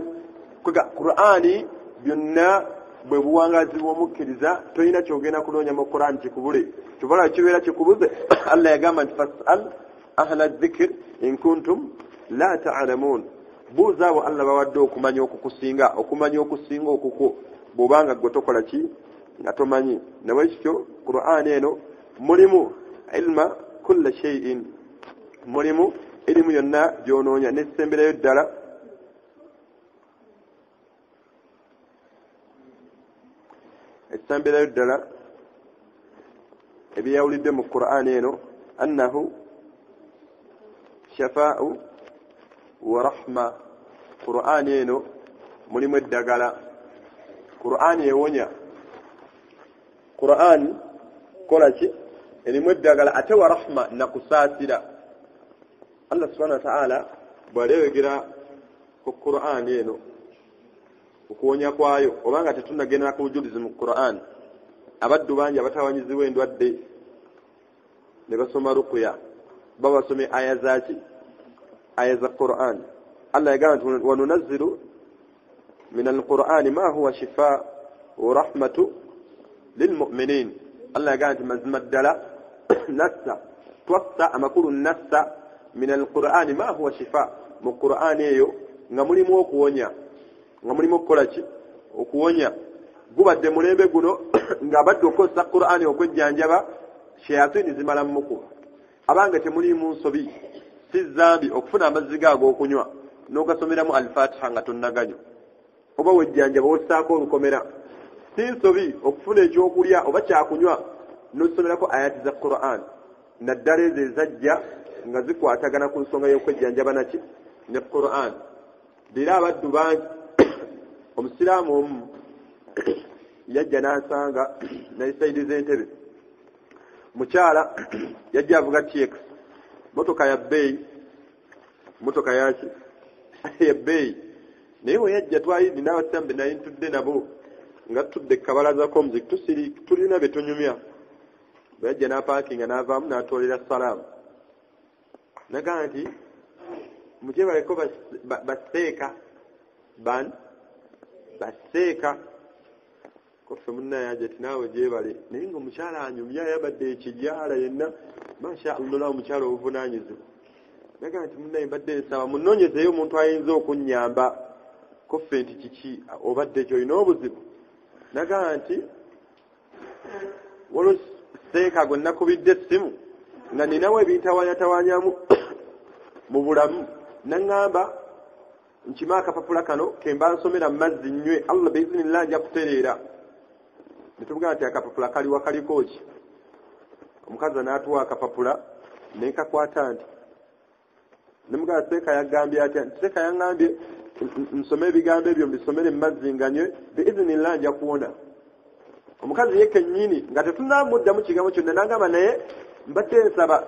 kuga Qur'ani byonna bwe buwangazi bw'omukkiriza tolina kyogenda kunoonya mu Qur'ani kikubule kivala kibeera kikubuze Allah yagamba nti fas'al ahla dhikr in kuntum la ta'lamun buuza abo Allah bawadde okumanya okukusinga okukwo bw'obanga gwe tokola ki nga tomanyi nawe kityo Qur'an eno mulimu ilma kulla shay'in mulimu elimu yonna gy'onoonya n'essemberayo ddala ebyawulidde mu Qur'an eno annahu shafaa'u wa rahma Qur'an eno mulimu eddagala Qur'an ewonya Qur'an kola ki erimu eddagala ate wa rahma nakusaasira Allah subhanahu wa ta'ala bw'aleyogera ku Qur'an eno okuwonya kwayo obanga tetunagenda ku bujulizi mu Qur'an abaddu bangi abatawanyizibwa endwadde ne basoma ruqya babasome aya za Qur'an Allah yagamba wa nunazzilu min al-Qur'ani ma huwa shifaa wa rahmatu lilmu'minin Allah yagamba mazima ddala nassa twassa amakulu nassa min al-Qur'ani ma huwa shifaa mu Qur'an eyo nga mulimu okuwonya nga mulimu okukola ki okuwonya gubadde mulembe guno nga badde okozesa Qur'an okwejjanjaba shayatini zimala mukuba abanga temulimu nsobi si zambi okufuna amazzi ag'okunywa n'ogasomeramu al-Fatiha nga tonnaganywa oba wejjanjaba osaako olukomera si nsobi okufuna ekyokulya oba kyakunywa n'osomerako ayati za Qur'an naddala ezo ezajja nga zikwatagana ku nsonga y'okwejjanjaba naki ne Qur'an dira abaddu bangi omusiraamu omu yajja n'asanga n'esayidi z'entebe mukyala yajja avuga TX motoka ya bbeeyi motoka yaki ya bbeeyi naye we yajja twayidi n'abasambe naye ntudde nabo nga tutudde kabalaza k'omuziki tulina be tunyumya bwe yajja n'apaakinga n'avaamu n'atoolera salaamu nagamba nti mujye baleko baseeka baseeka kofe munnaye aje tinaawe gyebale naye nga omukyala anyumya yabadde ekijaala yenna masha Allah omukyala obuvunaanyizibwa nagamba nti munnaye mbadde nsaba munoonyezeeyo omuntu ayinza okunnyamba kofe nti kiki obadde ekyo olina obuzibu nagamba nti waliwo seeka gwe nakubidde essimu nga ninawo ebintawanyatawanyamu mu bulamu naŋŋamba nkima akapapula kano kemba nsomera mu mazzi nnywe Allah biizinillah ajja kutereera netugamba nti akapapula kaliwa kaliko ki omukazi n'atuwa akapapula nenkakwata nti nemugamba seeka yagambye atya seeka yaŋŋambye nsome ebigambo ebyo mbisomere mu mazzi nga nywe biizinillah ajja kuwona omukazi ye kennyini nga tetunamuddamu kigambo kyonna nagamba naye mbadde nsaba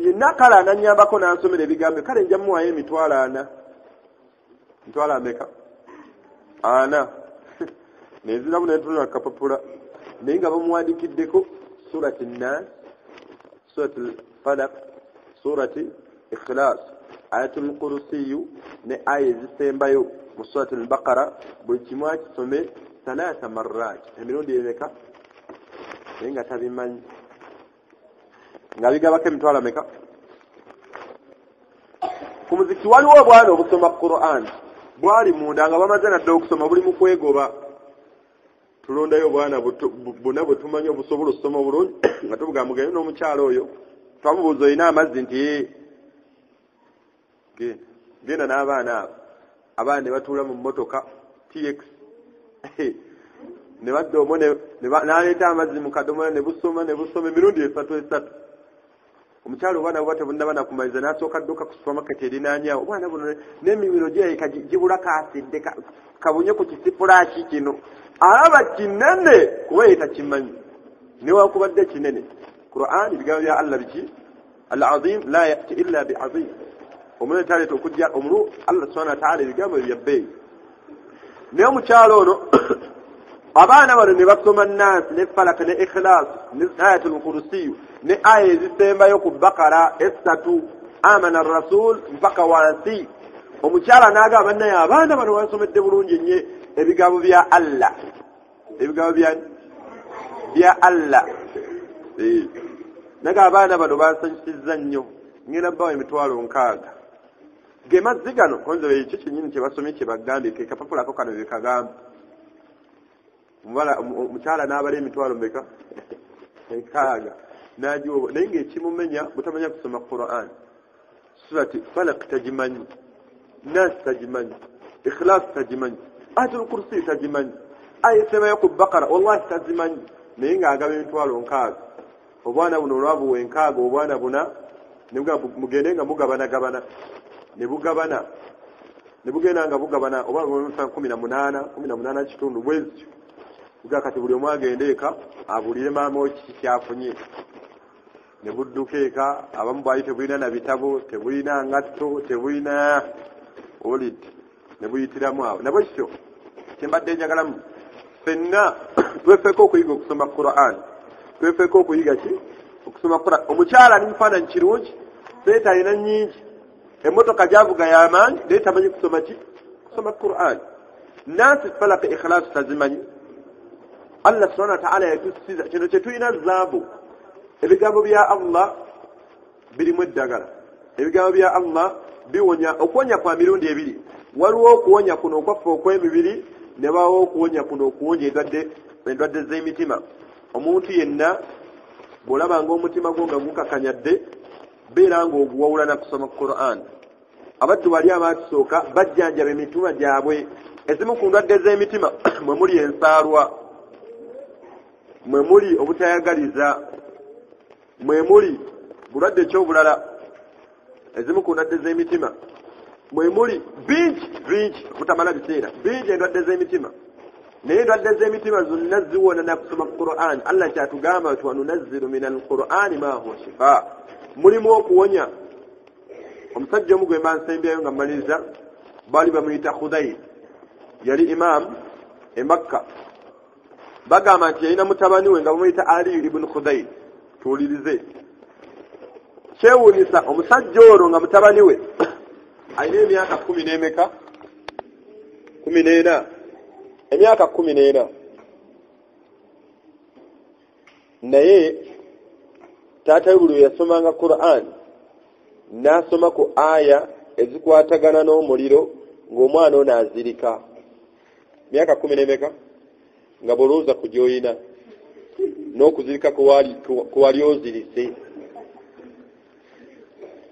yenna kale anannyambako n'ansomera ebigambo kale nja muwayo emitwalo 4 mitwalo ameka 4 neziramu nentunula kapapula naye nga bamuwandikiddeko surati Nas surati Falaq surati Ikhlas ayatul Kursiyu ne aya ezisembayo mu surati Al-Baqara buli kimu akisome 3 marrat emirundi emeka naye nga tabimanyi nga bigabako emitwalo ameka ku muziki waliwo obwana obusoma Qur'an bwali munda nga bamaze nadde okusoma buli mu kwegoba tulondayo obwana buna bwe tumanyi obusobola okusoma obulungi nga tubuga mugenyi n'omukyalo oyo twamubuuza olina amazzi nti genda n'abaana abaana ne batuula mu mmotoka TX ne badda omwo n'aleeta amazzi mu kadomola ne busoma emirundi esatu omukyalo obwana buba tebunnaba nakumaliza n'asooka dduka ku supermarket erinaanyawo obwana buno n'emimiro gyeyika gibula kaasidde kabunye ku kisipulaaki kino alaba kinene kuba yetakimanyi newakubadde kinene Qur'an ebigambo bya Allah biki al-azim la yati illa bi azim omuntu taleeta okujja omulu Allah subhanahu wa ta'ala ebigambo byabbeeyi naye omukyalo ono abaana bano ne basoma Nas ne Falak ne Ikhlas ne Ayatul Kursi ne aya ezisembayo ku Bakara esatu amana ar-rasul mpaka wansi omukyala n'agamba naye abaana bano basomedde bulungi nnyo ebigambo bya Allah ebigambo bya Allah naga abaana bano bansanyusizza nnyo ngenda bbawo emitwalo 6 ge mazzi gano konzo ekyo kyennyini kye basomye kye bagambye ke kapapulako kano bye kagamba omukyala n'abala emitwalo mmeka 6 n'agiwoba naye ng'ekimumenya butamanya kusoma Qur'an surati Falaq tagimanyi Nas tagimanyi Ikhlas tagimanyi Ayatul Kursi tagimanyi aya esembayo ku Bakara wallahi tazimanyi naye ng'agaba emitwalo 6 obwana buno olwabuwa 6 obwana buna mugende nga mugabana ne bugenda nga bugabana oba 18 kitundu bwezi kati buli omu agende eka abulire maama we kyafunye ne budduka eka abamu bwali tebulina na bitabo tebulina ngatto tebulina olid ne buyitiramu awo nabwe kityo kyembadde njagalamu fenna twefeko okuyiga okusoma Qur'an twefeko okuyiga ki okusoma Qur'an omukyala n'enfaananyi kirungi seeta alina nnyingi emmotoka gyavuga y'amaanyi naye tamanyi kusoma ki kusoma Qur'an Naasi Falaq Ikhlas tazimanyi Allah subhanahu wa ta'ala yatusiza kino kye tulina zaabu ebigambo bya Allah birimu eddagala ebigambo bya Allah biwonya okuwonya kwa mirundi ebiri waliwo okuwonya kuno okwaffe okw'emibiri ne bawo okuwonya kuno okuwonya endwadde z'emitima omuntu yenna bw'olaba ng'omutima gwo nga gukakanyadde beera ng'oguwawula na kusoma Qur'an abaddu bali abaatusooka bajjanjaba emitima gyabwe ezimu ku ndwadde z'emitima mwe muli ensaalwa mwe muli obutayagaliza mwe muli bulwadde ekyobulala ezimu ku ndwadde z'emitima mwe muli bingi butamala biseera bingi endwadde z'emitima naye endwadde z'emitima zonna ziwona na kusoma Qur'an Allah kyatugamba nti wanunazzilu min al-Qur'ani ma huwa shifaa mulimu okuwonya omusajja omu gwe mbansembyayo nga mmaliriza baali bamuyita Khudayr yali imam e Makka bagamba nti yalina mutabani we nga bamuyita Ali ibn Khudayr tuwulirize kyewuunyisa omusajja ono nga mutabani we alina emyaka 10 n'emeka 14 emyaka 14 naye taata we buli yasomanga Qur'an n'asoma ku aya ezikwatagana n'omuliro ng'omwana ono azirika myaka 10 n'emeka nga bolooza ku gy'olina n'okuzirika ku wali ozirise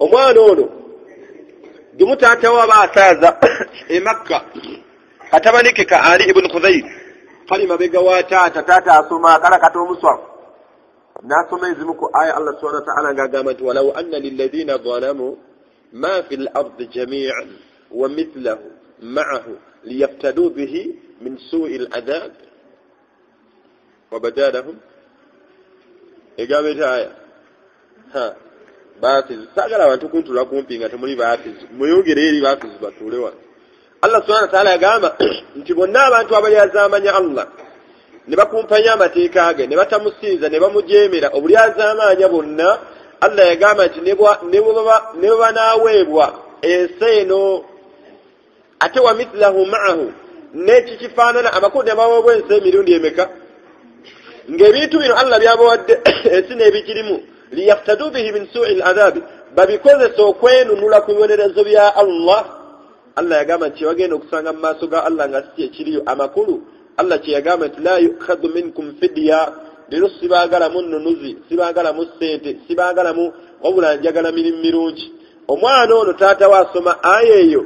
omwana ono gimu taata we aba asaaza e Makka katabanike ka Ali ibn Khudayr kali mabega wa taata asoma akala kata omuswafu n'asoma ezimu ku aya Allah subhanahu wa ta'ala ng'agamba nti walaw anna lilladhina zalamu ma fi al-ardi jami'an wa mithlahu ma'ahu liyaftadu bihi min su'i al-adhab wa badalahum egambe aya basi sagala abantu kuntula kumpi nga temuli basi muyongere eri basi batule wa Allah subhanahu wa ta'ala yagamba nti bonna abantu abalyazamanya Allah ne bakumpanya amateeka ge ne batamusinza ne bamujemera obulyazamanya bonna Allah yagamba nti ne banaweebwa enseeno ate wa mithlahu ma'ahu neki kifaanana amakodi amaweebwa ensi emirundi emeka ng'ebintu bino Allah byabawadde ensi n'ebikirimu liyaftadu bihi min su'i al-adhab babikozesa okwenunula ku bibonerezo bya Allah yagamba nti bagenda okusanga mu maaso ga Allah nga si ekiriyo amakulu Allah kye yagamba nti la yukhadhu minkum fidya lero sibaagala mu nnunuzi sibaagala mu ssente sibaagala mu wabula njagala mirimu mirungi. Omwana ono taata wasoma aya eyo,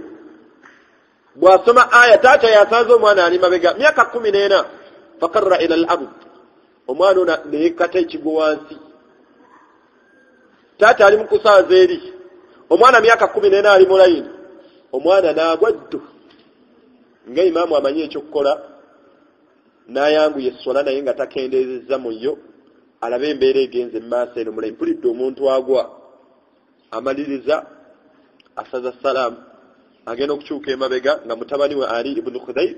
bw'asoma aya taata yasanze omwana ali mabega myaka 14 fakarra ila al-ard. Omwana ono ne yekkata ekigwo wansi, taata ali mu kusaaza eri, omwana myaka 14 ali mu layini, omwana n'agwa ddu. Nga imaamu amanyi ekyokukola n'ayanguye essola naye nga takendeezezza mu yo, alabe embeera egenze mu maaso eno mulayi. Mpulidde omuntu agwa, amaliriza asaza salaamu, agenda okukyuka emabega nga mutabani we Ali ibn Khudayr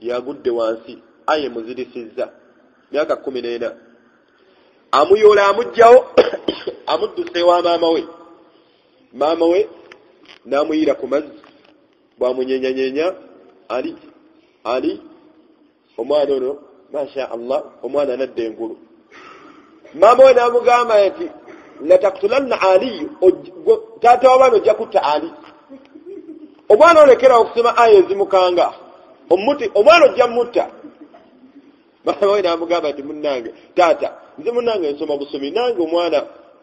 yagudde wansi, aye muzirisizza myaka 14. Amuyoola amugjawo amudduse wa maama we n'amuyira ku mazzi, bw'amunyenyanyenya Ali omwana ono masha Allah, omwana nadda engulu. Maama we n'amugamba nti lataktulanna Ali, taata w'abaana ojja kutta Ali. Omwana olekera okusoma aya ezimukanga omuti, omwana ojja mutta. Maama we n'amugamba nti munnange taata, nze munnange nsoma busomi, nange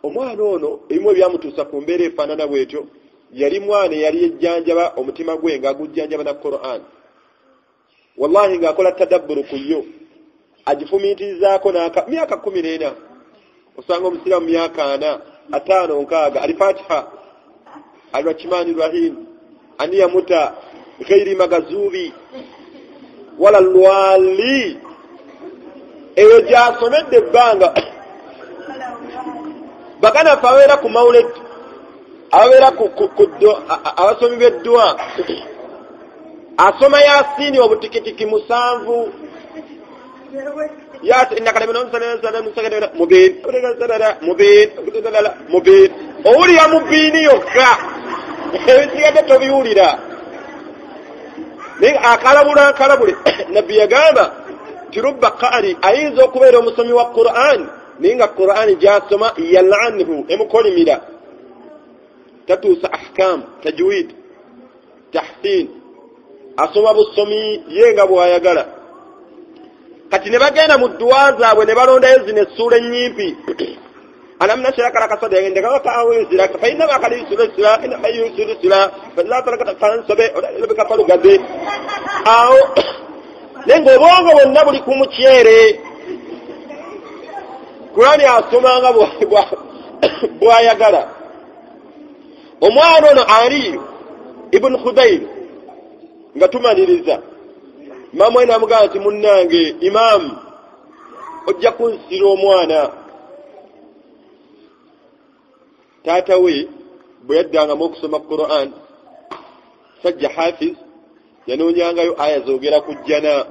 omwana ono ebimu ebyamutuusa ku mbeera efaanana bwetyo. Yali mwana yali yejjanjaba omutima gwe ng'agujjanjaba na Qur'an, wallahi ng'akola tadabburu ku yo, agifumiitirizaako myaka 14. Osanga omusiraamu myaka 4, 5, 6 ali Fatiha, Ar-Rahmani Rahim, ani yamuta ghairi magazubi wala lwali. Eyo gy'asomedde ebbanga bagana faweera ku mawulid, ababeera abasomi b'eddwa, asoma Yaasiini obutikitiki 7 mubin owulira mu bbiini yokka, ebisigadde tobiwulira. Naye akalabule nabbi yagamba nti rubba qaari, ayinza okubeera omusomi wa Qur'an naye nga Qur'an gy'asoma yalanhu, emukolimira, tatuusa ahkam, tajwid, tahsin, asoma busomi ye nga bw'ayagala. Kati ne bagenda mu dduwa zaabwe ne balondayo zino essuula ennyimpi, alam nashraka laka sadrak ndeka ta'awizira fa inna ma qad yusra inna yusra fa la taraka fansabe labika falugade aw nengo bongo bonna buli ku mukyere. Qur'ani asomanga bw'ayagala. Omwana ono Ali ibn Khudayr nga tumaliriza, maama we n'amugamba nti munnange imaamu ojja kunsira omwana. Taata we bwe yaddangamu okusoma Qur'an, sajja hafiz, yanoonyangayo aya zoogera ku jjana,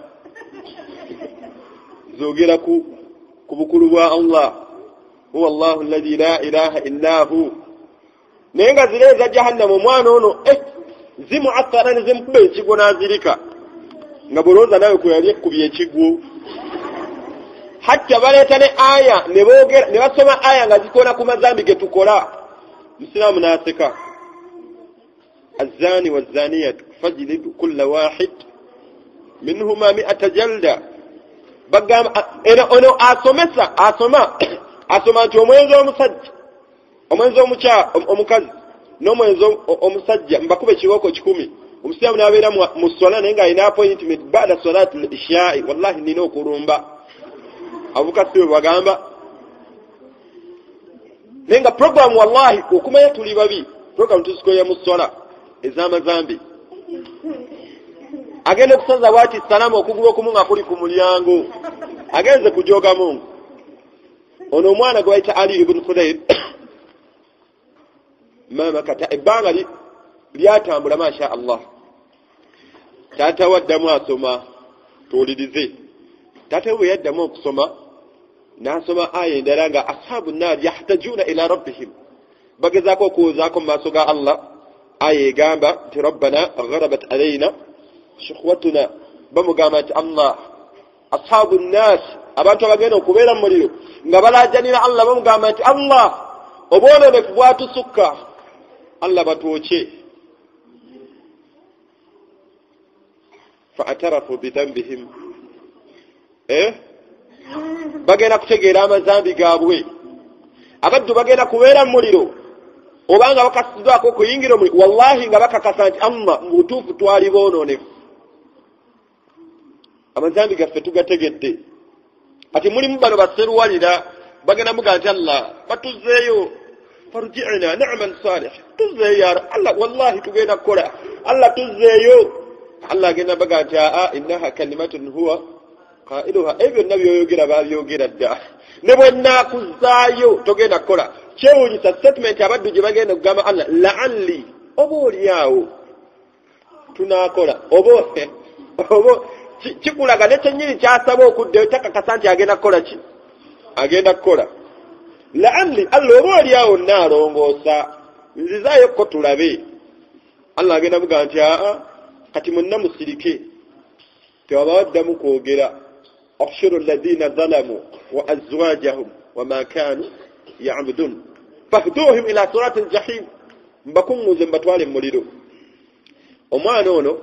zoogera ku bukulu bwa Allah, huwa Allahu alladhi la ilaha illa hu. Naye nga zireeza jahannama, omwana ono zimuakkara ne zimukuba ekigwo n'azirika, nga bulowooza nawe kwe yali ekkubye ekigwo. Hatta baleeta ne aya ne basoma aya nga zikola ku mazambi ge tukola. Musiraamu n'aseka, azzaani wazzaniyatu fajlidu kulla wahid minhuma 100 jalda. Bagamba ono asoma nti omwenzi omusajja, omwenzi omukazi n'omwenzi omusajja mbakube ekibooko 10. Omusiraamu n'abeera mu swala naye ng'alina appointment baada salati al-ishaa'i. Wallahi nina okulumba abukasiwe bagamba naye nga program wallahi okumanya tuli babi, program tuzikoya mu swala ez'amazambi. Agenda okusaza bwati salama okugulu okumu nga kuli ku mulyango, agenze kujooga Mungu. Ono omwana gwe bayita Ali ibn Khudayr mama kata ebbanga lyatambula masha Allah. Taata waddamu asoma, tuwulirize. Taata we yaddamu okusoma n'asoma aya endala nga ashabu nnaari yahtajuuna ila rabbihim, bagezaako okuwuzaako mu maaso ga Allah. Aya egamba nti rabbana gharabat alayna shukhwatuna, bamugamba nti Allah, ashabu nnaasi, abantu abagenda okubeera mu muliro nga balaajanira Allah, bamugamba nti Allah, obwononefu bwatusukka, Allah batwoke. Fa'atarafu bidhanbihim, bagenda kutegeera amazambi gaabwe. Abaddu bagenda kubeera mu muliro obanga bakasiddwako kuyingira omuli wallahi nga bakakasa nti amma mubutuufu twali boononefu amazambi gaffe tugategedde ati mulimu bano baseruwalira bagenda muga nti Allah batuzeeyo farji'na na'mal salih tuzeeyo Allah wallahi tugenda kukola Allah tuzeeyo Allah agenda baga nti innaha kalimatun huwa qailuha ebyo nabyo yogera babyogera dda ne bwenna kuzaayo togenda kukola kyewunyisa statement abaddu gye bagenda kugamba Allah la'alli oba oliawo tunakola oba kikulaga ne kyennyini kyasaba okuddeyo takakasa nti agenda kukola ki agenda kukola la'alli Allah oba oliawo naalongoosa nzizaayo ko tulabe Allah agenda buga nti kati mwenna musirike tewabawaddamu kwogera احشروا الذين ظلموا وأزواجهم وما كانوا يعبدون فاهدوهم إلى صراط الجحيم مبكم زنبتوال الموليدو omwana ono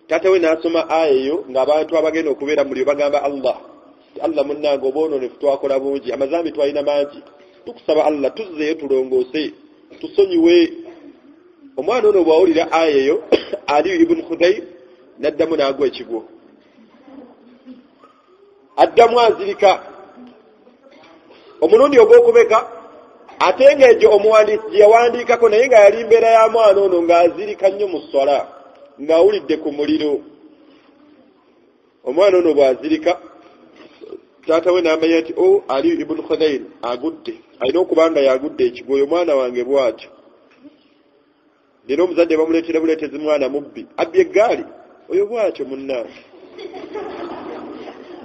tata we nasoma ayeyo ng'abantu abagenda okubeera muliro bagamba Allah munnange oboonone twakola bungi amazambi twalina mangi tukusaba Allah tuzzeeyo tulongoose tusonyiwe omwana ono bwawulira ayeyo Ali ibn Khudayr naddamu n'agwa ekigwo addamu azirika omulundi ogwokubeka ate ng'egyo omuwandiisi gye yawandiikako naye nga yali mbeera ya mwana ono ng'azirika nnyo mu swala ng'awulidde ku muliro omwana ono bw'azirika taata we n'amanya nti Ali ibn Khudayr agudde alina okuba nga yagudde ekigwo oyo mwana wange bw'atyo leero omuzadde bamuleetera buleetezi mwana mubbi abbye eggaali oyo bw'atyo munnange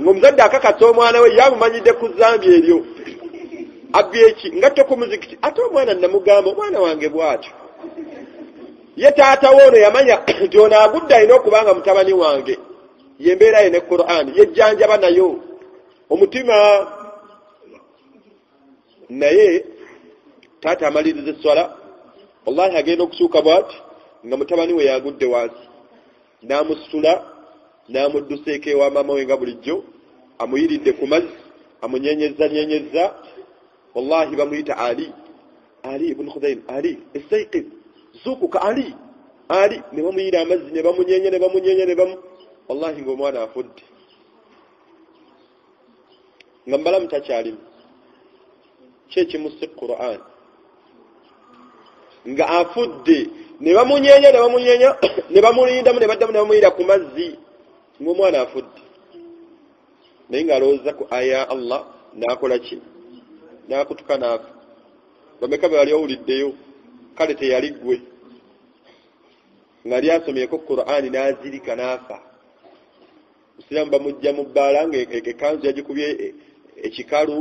ng'omuzadde akakasa omwana we yamumanyidde ku zambi eryo abbye eki ngatte ku muzikiti ate omwana namugamba omwana wange bw'atyo ye taata we ono yamanya nti ono agudde alina okubanga mutabani wange yembeera ye ne Qur'an yejjanjaba nayo omutima naye taata amaliriza esswala wallahi agenda okusuuka bw'ati nga mutabani we yagudde wansi n'amusitula n'amudduseeko ewa maama we nga bulijjo amuyiridde ku mazzi amunyenyeza wallahi bamuyita Ali ibn Khudayr Ali istayqid zukuka Ali ne bamuyira amazzi ne bamunyenya wallahi ng'omwana afudde nga mbalamu takyalimu kyekimusi Qur'an nga afudde ne bamunyenya ne bamulindamu ne baddamu ne bamuyira ku mazzi ng'omwana afudde naye ng'alowooza ku aya Allah n'akola ki n'akutuka n'afa bameka be bali owuliddeyo kale teyali ggwe nga lyasomyeko Qur'ani n'azirika n'afa musiraamu bamujja mu bbaala ng'ekanzu yagikubye ekikalu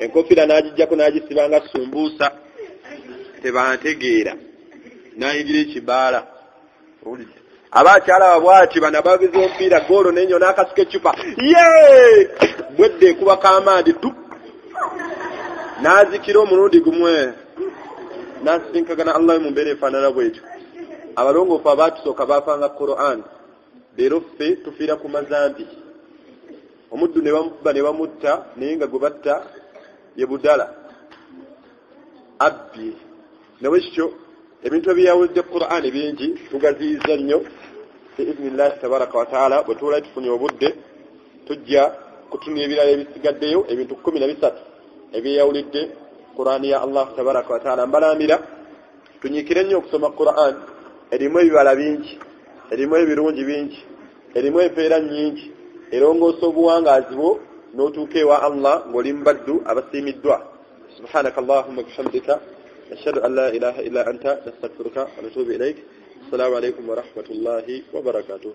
enkofira n'agijjako n'agisiba nga sumbuusa tebantegeera n'ayingira ekibaala abakyala bw'ati bana babiza omupiira goolo n'enyo n'akasuka eccupa bwedde ekuba kamaadi tu n'azikira omulundi gumwe n'asisinkagana Allah mu mbeera efaanana bwetyo abalongoofu abaatusooka baafanga Qur'an leero ffe tufiira ku mazambi omuddu ne bamukuba ne bamutta naye nga gwe batta ye budala abbye nawe kityo ebintu ebyawulidde Qur'an bingi tugaziyiza nnyo biiznillahi tabaraka wa taala bwe tuula tufunye obudde tujja kutunya ebirala ebisigaddeyo ebintu 13 ebyeyawulidde Qur'an ya Allah tabaraka wa taala mbalamira tunyikire nnyo okusoma Qur'an erimu ebibala bingi erimu ebirungi bingi erimu empeera nnyingi erongoosa obuwangaazi bwo n'otuuka ewa Allah ng'oli mbaddu abasiimiddwa subhanaka allahumma bihamdika نشهد أن لا إله إلا أنت نستغفرك ونتوب إليك السلام عليكم ورحمة الله وبركاته